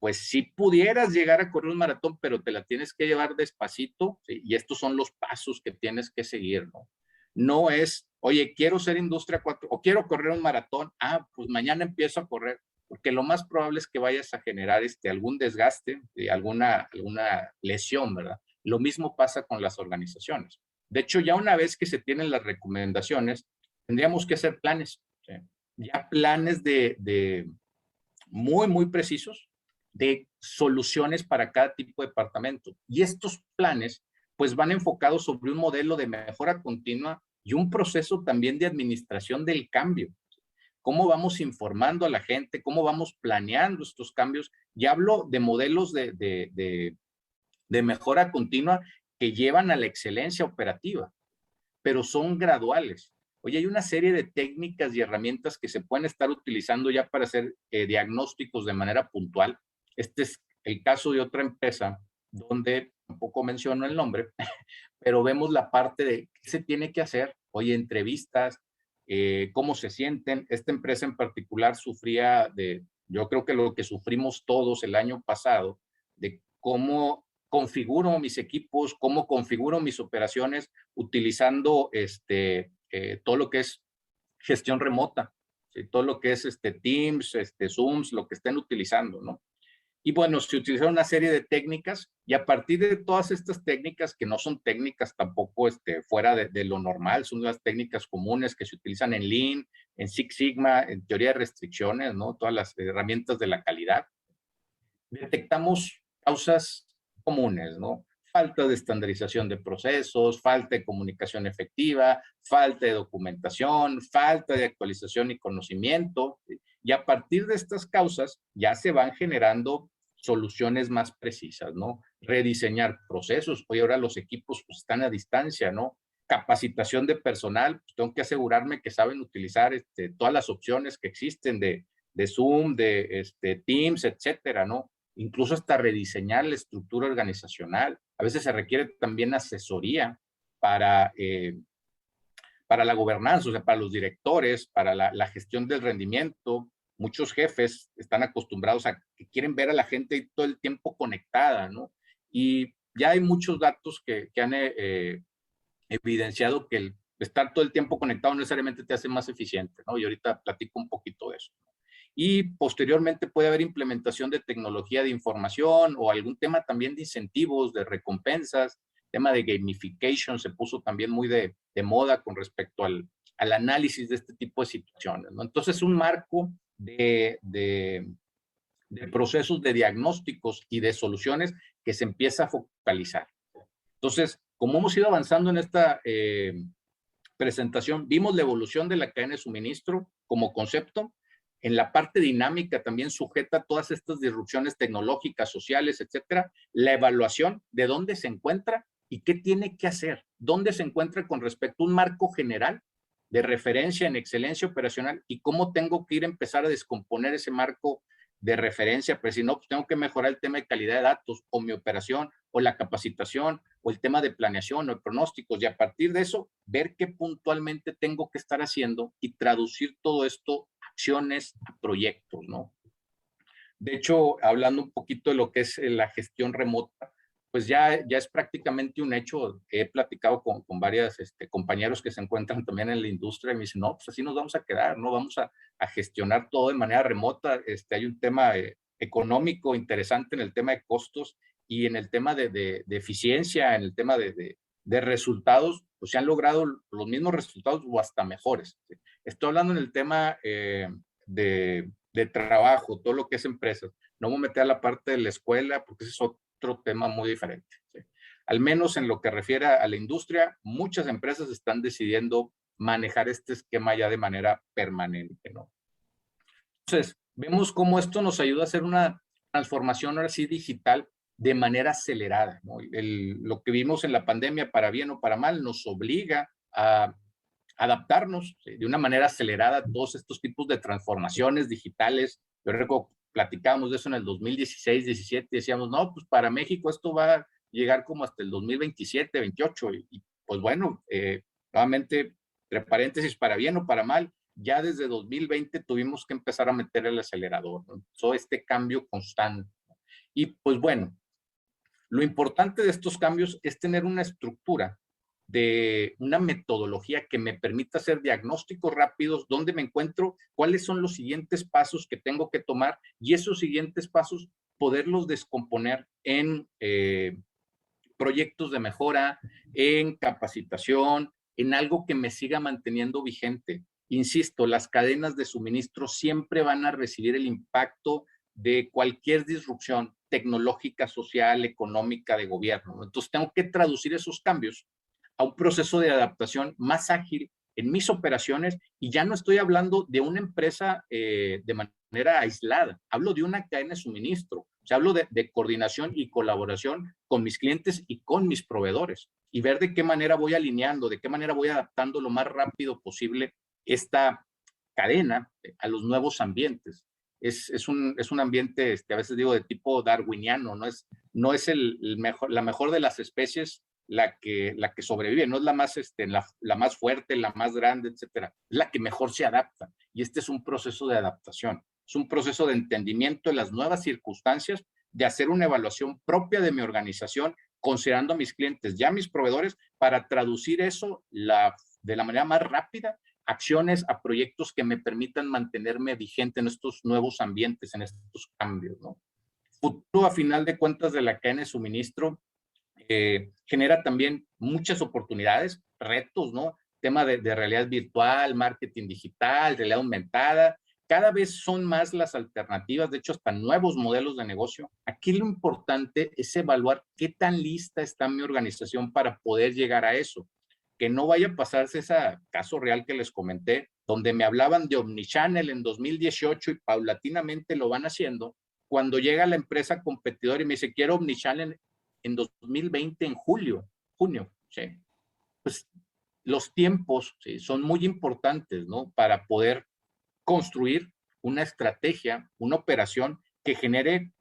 pues sí pudieras llegar a correr un maratón, pero te la tienes que llevar despacito, ¿sí? Y estos son los pasos que tienes que seguir, ¿no? No es, oye, quiero ser Industria 4 o quiero correr un maratón, pues mañana empiezo a correr, porque lo más probable es que vayas a generar algún desgaste, alguna lesión, ¿verdad? Lo mismo pasa con las organizaciones. De hecho, ya una vez que se tienen las recomendaciones, tendríamos que hacer planes, ¿sí? Ya planes de muy, muy precisos de soluciones para cada tipo de departamento. Y estos planes, pues van enfocados sobre un modelo de mejora continua y un proceso también de administración del cambio. ¿Cómo vamos informando a la gente? ¿Cómo vamos planeando estos cambios? Y hablo de modelos de mejora continua que llevan a la excelencia operativa, pero son graduales. Oye, hay una serie de técnicas y herramientas que se pueden estar utilizando ya para hacer diagnósticos de manera puntual. Este es el caso de otra empresa donde tampoco menciono el nombre, pero vemos la parte de qué se tiene que hacer. Oye, entrevistas, cómo se sienten. Esta empresa en particular sufría yo creo que lo que sufrimos todos el año pasado, de cómo configuro mis equipos, cómo configuro mis operaciones utilizando todo lo que es gestión remota, ¿sí? Todo lo que es Teams, Zooms, lo que estén utilizando, ¿no? Y bueno, se utilizaron una serie de técnicas y a partir de todas estas técnicas, que no son técnicas tampoco fuera de lo normal, son las técnicas comunes que se utilizan en Lean, en Six Sigma, en teoría de restricciones, ¿no? Todas las herramientas de la calidad. Detectamos causas comunes, ¿no? Falta de estandarización de procesos, falta de comunicación efectiva, falta de documentación, falta de actualización y conocimiento. Y a partir de estas causas ya se van generando soluciones más precisas, ¿no? Rediseñar procesos. Hoy ahora los equipos pues, están a distancia, ¿no? Capacitación de personal, pues tengo que asegurarme que saben utilizar todas las opciones que existen de Zoom, de Teams, etcétera, ¿no? Incluso hasta rediseñar la estructura organizacional. A veces se requiere también asesoría para la gobernanza, o sea, para los directores, para la gestión del rendimiento. Muchos jefes están acostumbrados a que quieren ver a la gente todo el tiempo conectada, ¿no? Y ya hay muchos datos que han evidenciado que el estar todo el tiempo conectado no necesariamente te hace más eficiente, ¿no? Y ahorita platico un poquito de eso. Y posteriormente puede haber implementación de tecnología de información o algún tema también de incentivos, de recompensas, tema de gamification se puso también muy de moda con respecto al análisis de este tipo de situaciones, ¿no? Entonces, un marco de procesos de diagnósticos y de soluciones que se empieza a focalizar. Entonces, como hemos ido avanzando en esta presentación, vimos la evolución de la cadena de suministro como concepto. En la parte dinámica también sujeta a todas estas disrupciones tecnológicas, sociales, etcétera, la evaluación de dónde se encuentra y qué tiene que hacer, dónde se encuentra con respecto a un marco general de referencia en excelencia operacional y cómo tengo que ir a empezar a descomponer ese marco de referencia, pero si no, pues tengo que mejorar el tema de calidad de datos o mi operación o la capacitación o el tema de planeación o pronósticos y a partir de eso ver qué puntualmente tengo que estar haciendo y traducir todo esto a acciones, a proyectos, ¿no? De hecho, hablando un poquito de lo que es la gestión remota, pues ya es prácticamente un hecho. He platicado con varios compañeros que se encuentran también en la industria y me dicen, no, pues así nos vamos a quedar, no vamos a gestionar todo de manera remota. Hay un tema económico interesante en el tema de costos y en el tema de eficiencia, en el tema de resultados, pues se han logrado los mismos resultados o hasta mejores. ¿Sí? Estoy hablando en el tema de trabajo, todo lo que es empresas. No me voy a meter a la parte de la escuela porque ese es otro tema muy diferente. ¿Sí? Al menos en lo que refiere a la industria, muchas empresas están decidiendo manejar este esquema ya de manera permanente, ¿no? Entonces, vemos cómo esto nos ayuda a hacer una transformación ahora sí digital de manera acelerada, ¿no? Lo que vimos en la pandemia, para bien o para mal, nos obliga a adaptarnos, ¿sí?, de una manera acelerada a todos estos tipos de transformaciones digitales. Yo recuerdo, platicábamos de eso en el 2016, 17, decíamos, no, pues para México esto va a llegar como hasta el 2027, 28, y pues bueno, nuevamente, entre paréntesis, para bien o para mal, ya desde 2020 tuvimos que empezar a meter el acelerador, ¿no? So, este cambio constante. Y pues bueno, lo importante de estos cambios es tener una estructura de una metodología que me permita hacer diagnósticos rápidos, dónde me encuentro, cuáles son los siguientes pasos que tengo que tomar y esos siguientes pasos poderlos descomponer en proyectos de mejora, en capacitación, en algo que me siga manteniendo vigente. Insisto, las cadenas de suministro siempre van a recibir el impacto de cualquier disrupción tecnológica, social, económica, de gobierno. Entonces, tengo que traducir esos cambios a un proceso de adaptación más ágil en mis operaciones y ya no estoy hablando de una empresa de manera aislada, hablo de una cadena de suministro, o sea, hablo de coordinación y colaboración con mis clientes y con mis proveedores y ver de qué manera voy alineando, de qué manera voy adaptando lo más rápido posible esta cadena a los nuevos ambientes. Es un ambiente, a veces digo, de tipo darwiniano, no es la mejor de las especies la que sobrevive, no es la más, la más fuerte, la más grande, etcétera, es la que mejor se adapta. Y este es un proceso de adaptación, es un proceso de entendimiento de las nuevas circunstancias, de hacer una evaluación propia de mi organización, considerando a mis clientes, ya mis proveedores, para traducir eso de la manera más rápida, acciones a proyectos que me permitan mantenerme vigente en estos nuevos ambientes, en estos cambios, ¿no? Futuro, a final de cuentas, de la cadena de suministro, genera también muchas oportunidades, retos, ¿no? Tema de realidad virtual, marketing digital, realidad aumentada. Cada vez son más las alternativas, de hecho, hasta nuevos modelos de negocio. Aquí lo importante es evaluar qué tan lista está mi organización para poder llegar a eso. Que no vaya a pasarse ese caso real que les comenté, donde me hablaban de Omnichannel en 2018 y paulatinamente lo van haciendo. Cuando llega la empresa competidora y me dice, quiero Omnichannel en 2020, en junio, ¿sí? Pues los tiempos, ¿sí?, son muy importantes, ¿no? Para poder construir una estrategia, una operación que genere,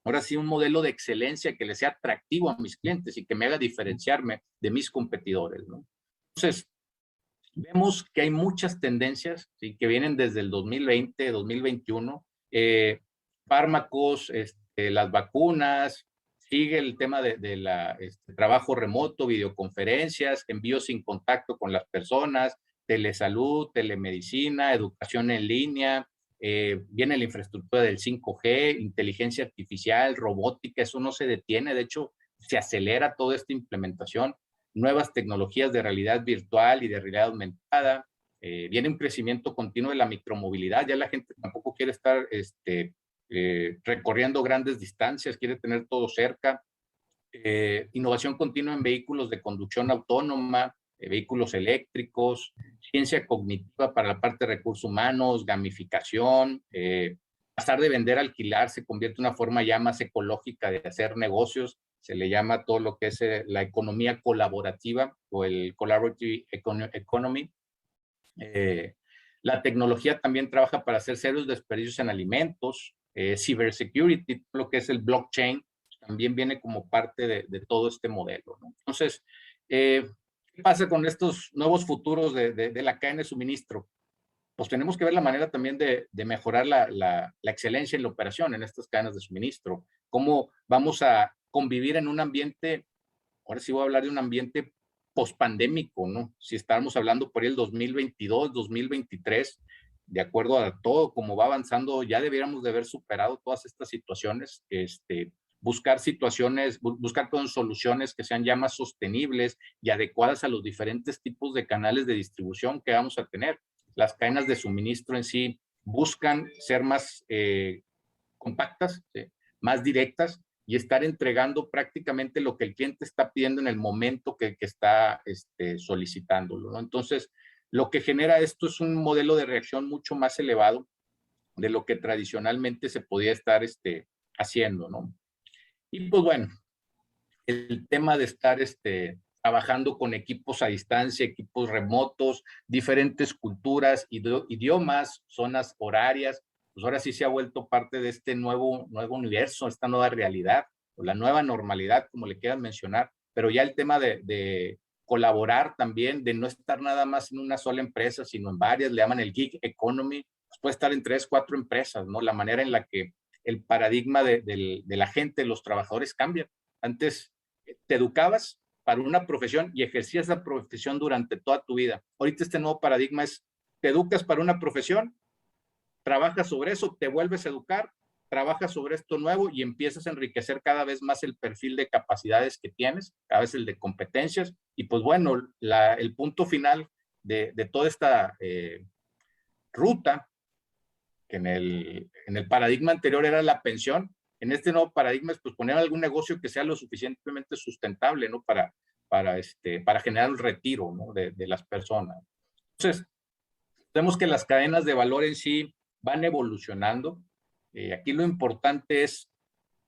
ahora sí, un modelo de excelencia que le sea atractivo a mis clientes y que me haga diferenciarme de mis competidores, ¿no? Entonces, vemos que hay muchas tendencias, ¿sí?, que vienen desde el 2020, 2021, fármacos, las vacunas, sigue el tema de la trabajo remoto, videoconferencias, envío sin contacto con las personas, telesalud, telemedicina, educación en línea, viene la infraestructura del 5G, inteligencia artificial, robótica, eso no se detiene, de hecho, se acelera toda esta implementación, nuevas tecnologías de realidad virtual y de realidad aumentada, viene un crecimiento continuo de la micromovilidad, ya la gente tampoco quiere estar recorriendo grandes distancias, quiere tener todo cerca, innovación continua en vehículos de conducción autónoma, vehículos eléctricos, ciencia cognitiva para la parte de recursos humanos, gamificación, pasar de vender a alquilar se convierte en una forma ya más ecológica de hacer negocios, se le llama todo lo que es la economía colaborativa o el collaborative economy. La tecnología también trabaja para hacer ceros desperdicios en alimentos, cybersecurity, lo que es el blockchain, también viene como parte de todo este modelo, ¿no? Entonces, ¿qué pasa con estos nuevos futuros de la cadena de suministro? Pues tenemos que ver la manera también de mejorar la excelencia en la operación en estas cadenas de suministro. Cómo vamos a convivir en un ambiente, ahora sí voy a hablar de un ambiente pospandémico, ¿no? Si estamos hablando por el 2022, 2023, de acuerdo a todo como va avanzando, ya debiéramos de haber superado todas estas situaciones, buscar situaciones, buscar con soluciones que sean ya más sostenibles y adecuadas a los diferentes tipos de canales de distribución que vamos a tener. Las cadenas de suministro en sí buscan ser más compactas, ¿sí? Más directas, y estar entregando prácticamente lo que el cliente está pidiendo en el momento que está solicitándolo, ¿no? Entonces, lo que genera esto es un modelo de reacción mucho más elevado de lo que tradicionalmente se podía estar haciendo, ¿no? Y pues bueno, el tema de estar trabajando con equipos a distancia, equipos remotos, diferentes culturas, idiomas, zonas horarias, pues ahora sí se ha vuelto parte de este nuevo universo, esta nueva realidad, o la nueva normalidad, como le quieran mencionar, pero ya el tema de colaborar también, de no estar nada más en una sola empresa, sino en varias, le llaman el gig economy, pues puede estar en 3, 4 empresas, ¿no? La manera en la que el paradigma de la gente, los trabajadores cambian. Antes te educabas para una profesión y ejercías esa profesión durante toda tu vida. Ahorita este nuevo paradigma es, te educas para una profesión, trabajas sobre eso, te vuelves a educar, trabajas sobre esto nuevo y empiezas a enriquecer cada vez más el perfil de capacidades que tienes, cada vez el de competencias. Y pues bueno, el punto final de toda esta ruta, que en el paradigma anterior era la pensión, en este nuevo paradigma es pues poner algún negocio que sea lo suficientemente sustentable, ¿no? Para generar el retiro, ¿no? de las personas. Entonces, vemos que las cadenas de valor en sí van evolucionando. Aquí lo importante es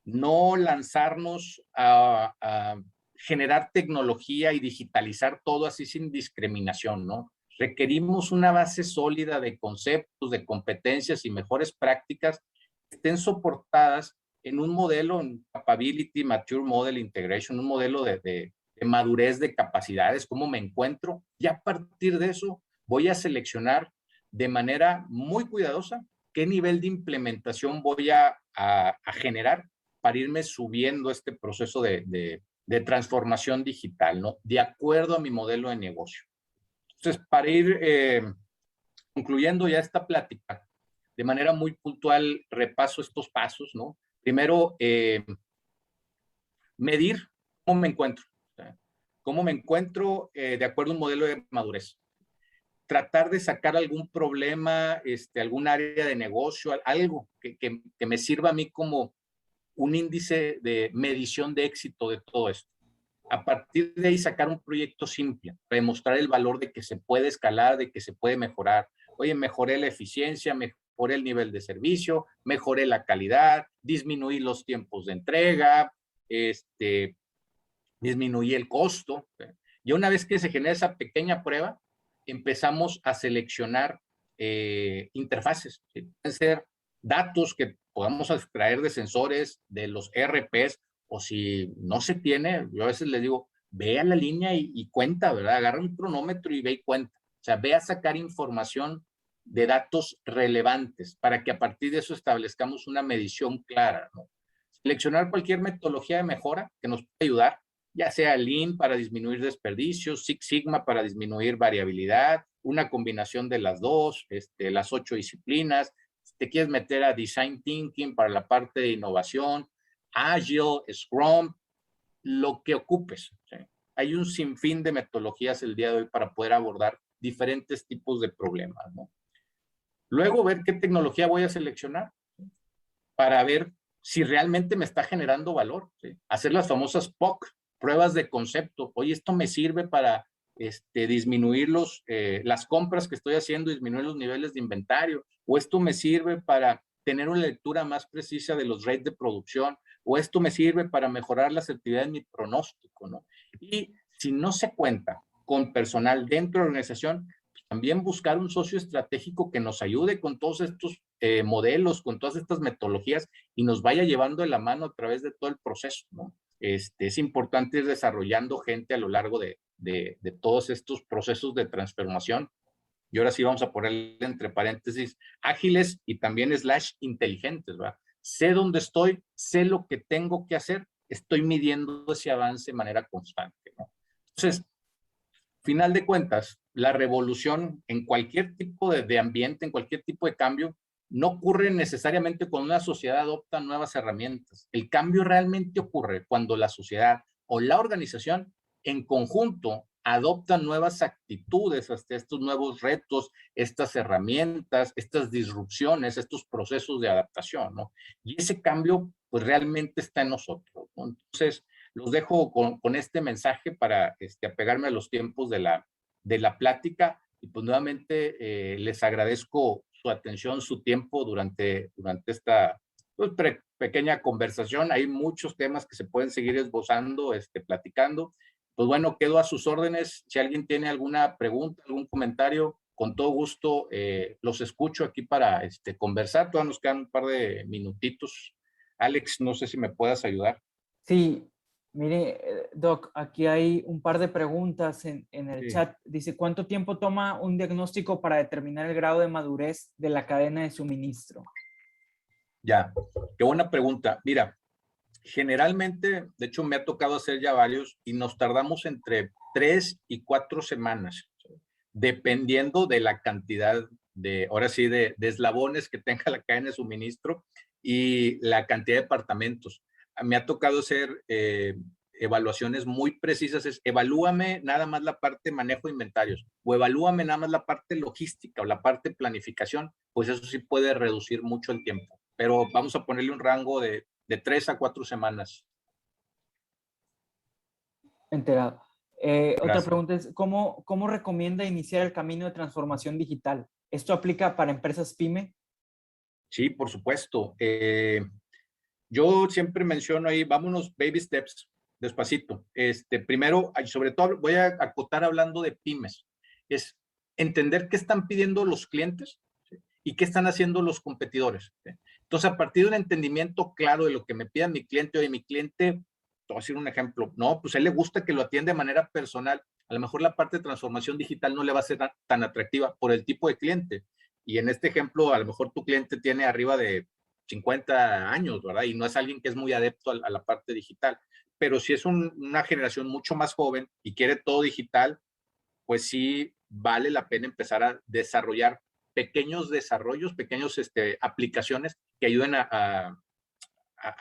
no lanzarnos a generar tecnología y digitalizar todo así sin discriminación, ¿no? Requerimos una base sólida de conceptos, de competencias y mejores prácticas que estén soportadas en un modelo en Capability, Mature Model Integration, un modelo de madurez de capacidades, cómo me encuentro, y a partir de eso voy a seleccionar de manera muy cuidadosa qué nivel de implementación voy a generar para irme subiendo este proceso de transformación digital, ¿no? De acuerdo a mi modelo de negocio. Entonces, para ir concluyendo ya esta plática, de manera muy puntual, repaso estos pasos, ¿no? Primero, medir cómo me encuentro. ¿Cómo me encuentro de acuerdo a un modelo de madurez? Tratar de sacar algún problema, algún área de negocio, algo que me sirva a mí como un índice de medición de éxito de todo esto. A partir de ahí sacar un proyecto simple, demostrar el valor de que se puede escalar, de que se puede mejorar. Oye, mejoré la eficiencia, mejoré el nivel de servicio, mejoré la calidad, disminuí los tiempos de entrega, disminuí el costo. Y una vez que se genera esa pequeña prueba, empezamos a seleccionar interfaces. ¿Sí? Pueden ser datos que podamos extraer de sensores, de los ERPs, o si no se tiene, yo a veces les digo, ve a la línea y cuenta, ¿verdad? Agarra un cronómetro y ve y cuenta. O sea, ve a sacar información de datos relevantes para que a partir de eso establezcamos una medición clara, ¿no? Seleccionar cualquier metodología de mejora que nos pueda ayudar, ya sea Lean para disminuir desperdicios, Six Sigma para disminuir variabilidad, una combinación de las dos, las 8 disciplinas. Si te quieres meter a Design Thinking para la parte de innovación, Agile, Scrum, lo que ocupes. ¿Sí? Hay un sinfín de metodologías el día de hoy para poder abordar diferentes tipos de problemas, ¿no? Luego, ver qué tecnología voy a seleccionar para ver si realmente me está generando valor. ¿Sí? Hacer las famosas POC, pruebas de concepto. Oye, esto me sirve para disminuir las compras que estoy haciendo, disminuir los niveles de inventario, o esto me sirve para tener una lectura más precisa de los rates de producción, o esto me sirve para mejorar la asertividad de mi pronóstico, ¿no? Y si no se cuenta con personal dentro de la organización, también buscar un socio estratégico que nos ayude con todos estos modelos, con todas estas metodologías y nos vaya llevando de la mano a través de todo el proceso, ¿no? Es importante ir desarrollando gente a lo largo de todos estos procesos de transformación. Y ahora sí vamos a ponerle entre paréntesis ágiles y también slash inteligentes, ¿verdad? Sé dónde estoy, sé lo que tengo que hacer, estoy midiendo ese avance de manera constante, ¿no? Entonces, final de cuentas, la revolución en cualquier tipo de ambiente, en cualquier tipo de cambio, no ocurre necesariamente cuando una sociedad adopta nuevas herramientas. El cambio realmente ocurre cuando la sociedad o la organización en conjunto adoptan nuevas actitudes hasta estos nuevos retos, estas herramientas, estas disrupciones, estos procesos de adaptación, ¿no? Y ese cambio, pues realmente está en nosotros, ¿no? Entonces, los dejo con este mensaje para apegarme a los tiempos de la plática y pues nuevamente les agradezco su atención, su tiempo durante esta pues, pequeña conversación. Hay muchos temas que se pueden seguir esbozando, platicando. Pues bueno, quedo a sus órdenes. Si alguien tiene alguna pregunta, algún comentario, con todo gusto los escucho aquí para conversar. Todavía nos quedan un par de minutitos. Alex, no sé si me puedas ayudar. Sí, mire, Doc, aquí hay un par de preguntas en el Sí. chat. Dice, ¿cuánto tiempo toma un diagnóstico para determinar el grado de madurez de la cadena de suministro? Ya, qué buena pregunta. Mira, generalmente, de hecho me ha tocado hacer ya varios y nos tardamos entre 3 y 4 semanas, dependiendo de la cantidad ahora sí, de eslabones que tenga la cadena de suministro y la cantidad de departamentos. Me ha tocado hacer evaluaciones muy precisas, evalúame nada más la parte de manejo de inventarios o evalúame nada más la parte logística o la parte de planificación, pues eso sí puede reducir mucho el tiempo. Pero vamos a ponerle un rango de 3 a 4 semanas. Enterado. Otra Gracias. pregunta es, ¿cómo recomienda iniciar el camino de transformación digital? ¿Esto aplica para empresas PYME? Sí, por supuesto. Yo siempre menciono ahí, vámonos baby steps, despacito. Primero, y sobre todo voy a acotar hablando de pymes, es entender qué están pidiendo los clientes, ¿sí? Y qué están haciendo los competidores, ¿sí? Entonces, a partir de un entendimiento claro de lo que me pida mi cliente, oye, mi cliente, te voy a decir un ejemplo, no, pues a él le gusta que lo atienda de manera personal, a lo mejor la parte de transformación digital no le va a ser tan atractiva por el tipo de cliente. Y en este ejemplo, a lo mejor tu cliente tiene arriba de 50 años, ¿verdad? Y no es alguien que es muy adepto a la parte digital. Pero si es una generación mucho más joven y quiere todo digital, pues sí vale la pena empezar a desarrollar pequeños desarrollos, pequeñas aplicaciones que ayuden a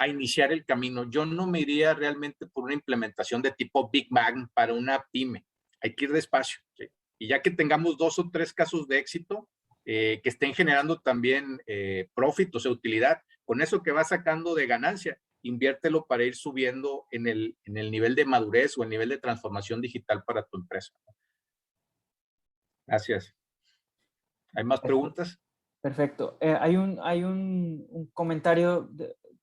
iniciar el camino. Yo no me iría realmente por una implementación de tipo Big Bang para una pyme. Hay que ir despacio, ¿sí? Y ya que tengamos 2 o 3 casos de éxito, que estén generando también profit, o sea, utilidad, con eso que vas sacando de ganancia, inviértelo para ir subiendo en el nivel de madurez o el nivel de transformación digital para tu empresa. Gracias. ¿Hay más preguntas? Perfecto. Hay un comentario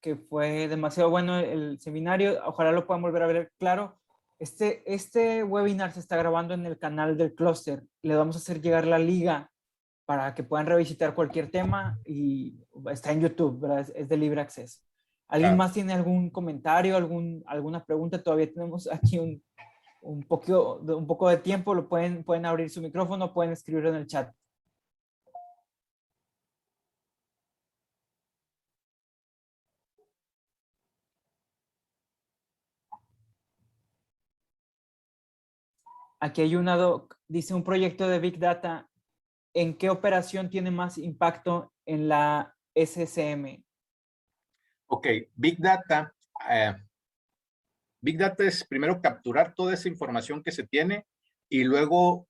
que fue demasiado bueno el seminario. Ojalá lo puedan volver a ver claro. Este webinar se está grabando en el canal del clúster. Le vamos a hacer llegar la liga para que puedan revisitar cualquier tema y está en YouTube, ¿verdad? Es de libre acceso. ¿Alguien Claro. más tiene algún comentario, alguna pregunta? Todavía tenemos aquí un poco de tiempo. Pueden abrir su micrófono, pueden escribir en el chat. Aquí hay dice un proyecto de Big Data. ¿En qué operación tiene más impacto en la SCM? Ok, Big Data. Big Data es primero capturar toda esa información que se tiene y luego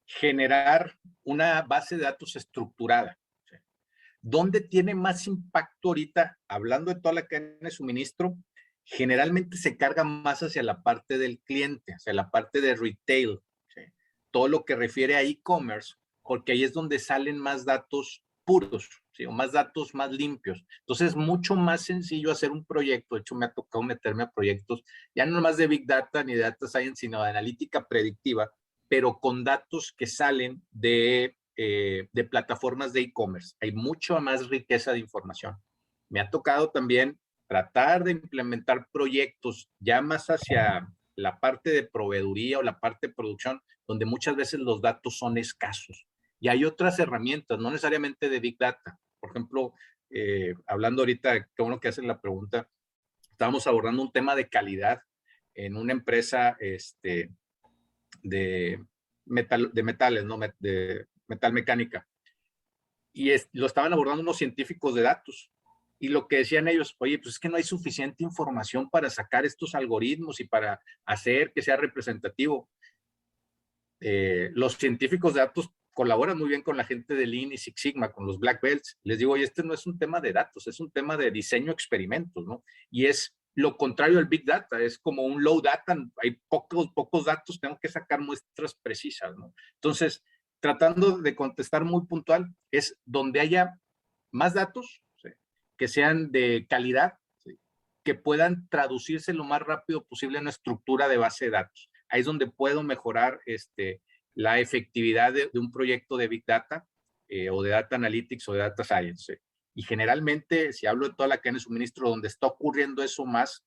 generar una base de datos estructurada. ¿Sí? ¿Dónde tiene más impacto ahorita? Hablando de toda la cadena de suministro, generalmente se carga más hacia la parte del cliente, hacia la parte de retail, ¿sí? Todo lo que refiere a e-commerce, porque ahí es donde salen más datos puros, ¿sí? O más datos más limpios. Entonces es mucho más sencillo hacer un proyecto. De hecho, me ha tocado meterme a proyectos ya no más de Big Data ni de Data Science, sino de analítica predictiva, pero con datos que salen de plataformas de e-commerce. Hay mucha más riqueza de información. Me ha tocado también tratar de implementar proyectos ya más hacia la parte de proveeduría o la parte de producción, donde muchas veces los datos son escasos. Y hay otras herramientas, no necesariamente de Big Data. Por ejemplo, hablando ahorita, qué bueno que hacen la pregunta, estábamos abordando un tema de calidad en una empresa de metales, ¿no? De metal mecánica. Y lo estaban abordando unos científicos de datos. Y lo que decían ellos, oye, pues es que no hay suficiente información para sacar estos algoritmos y para hacer que sea representativo. Los científicos de datos colaboran muy bien con la gente de Lean y Six Sigma, con los Black Belts. Les digo, oye, este no es un tema de datos, es un tema de diseño experimentos, ¿no? Y es lo contrario al Big Data, es como un low data, hay pocos datos, tengo que sacar muestras precisas, ¿no? Entonces, tratando de contestar muy puntual, es donde haya más datos, ¿sí?, que sean de calidad, ¿sí?, que puedan traducirse lo más rápido posible en una estructura de base de datos. Ahí es donde puedo mejorar la efectividad de un proyecto de Big Data o de Data Analytics o de Data Science. Y generalmente, si hablo de toda la cadena de suministro, donde está ocurriendo eso más,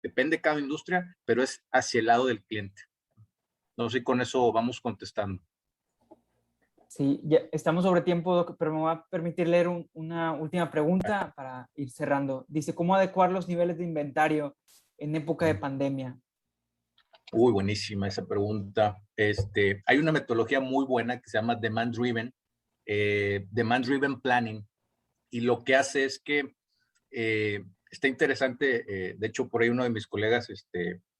depende de cada industria, pero es hacia el lado del cliente. No sé si con eso vamos contestando. Sí, ya estamos sobre tiempo, Doc, pero me va a permitir leer una última pregunta para ir cerrando. Dice, ¿cómo adecuar los niveles de inventario en época de pandemia? Uy, buenísima esa pregunta. Hay una metodología muy buena que se llama Demand Driven Planning, y lo que hace es que está interesante. De hecho, por ahí uno de mis colegas,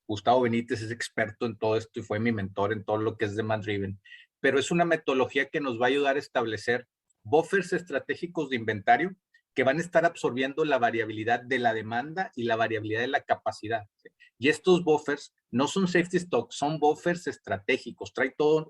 Gustavo Benítez, es experto en todo esto y fue mi mentor en todo lo que es Demand Driven, pero es una metodología que nos va a ayudar a establecer buffers estratégicos de inventario que van a estar absorbiendo la variabilidad de la demanda y la variabilidad de la capacidad, ¿sí? Y estos buffers no son safety stock, son buffers estratégicos, trae toda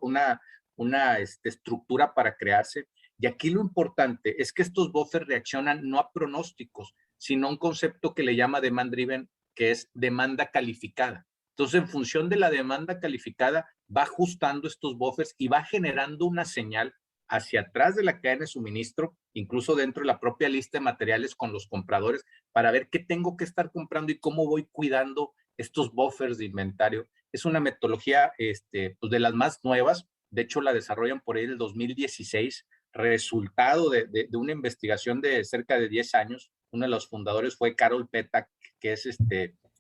una estructura para crearse. Y aquí lo importante es que estos buffers reaccionan no a pronósticos, sino a un concepto que le llama demand driven, que es demanda calificada. Entonces, en función de la demanda calificada, va ajustando estos buffers y va generando una señal hacia atrás de la cadena de suministro, incluso dentro de la propia lista de materiales con los compradores, para ver qué tengo que estar comprando y cómo voy cuidando estos buffers de inventario. Es una metodología pues de las más nuevas. De hecho, la desarrollan por ahí en el 2016, resultado de una investigación de cerca de 10 años. Uno de los fundadores fue Carol Petak, que es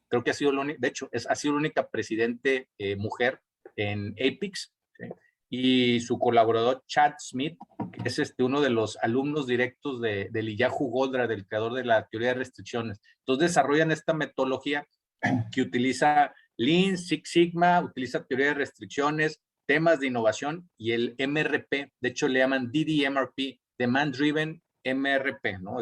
creo que ha sido de hecho, ha sido la única presidente mujer en Apex, ¿sí? Y su colaborador Chad Smith, que es uno de los alumnos directos de Eliyahu Goldratt, del creador de la teoría de restricciones. Entonces desarrollan esta metodología que utiliza Lean, Six Sigma, utiliza teoría de restricciones, temas de innovación y el MRP. De hecho, le llaman DDMRP, Demand Driven MRP, ¿no?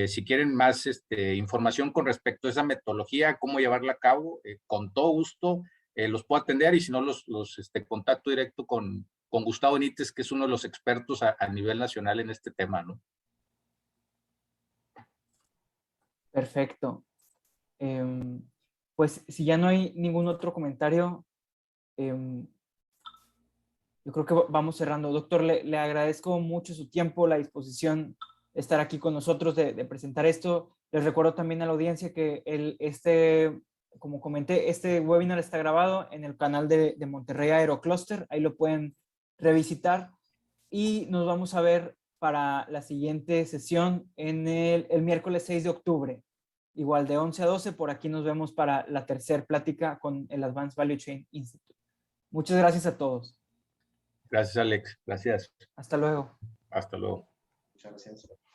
Si quieren más información con respecto a esa metodología, cómo llevarla a cabo, con todo gusto los puedo atender, y si no, los contacto directo con Gustavo Benítez, que es uno de los expertos a nivel nacional en este tema, ¿no? Perfecto. Pues si ya no hay ningún otro comentario, yo creo que vamos cerrando. Doctor, le agradezco mucho su tiempo, la disposición de estar aquí con nosotros, de presentar esto. Les recuerdo también a la audiencia que como comenté, este webinar está grabado en el canal de Monterrey Aerocluster. Ahí lo pueden revisitar. Y nos vamos a ver para la siguiente sesión en el miércoles 6 de octubre. Igual de 11 a 12, por aquí nos vemos para la tercera plática con el Advanced Value Chain Institute. Muchas gracias a todos. Gracias, Alex. Gracias. Hasta luego. Hasta luego. Muchas gracias.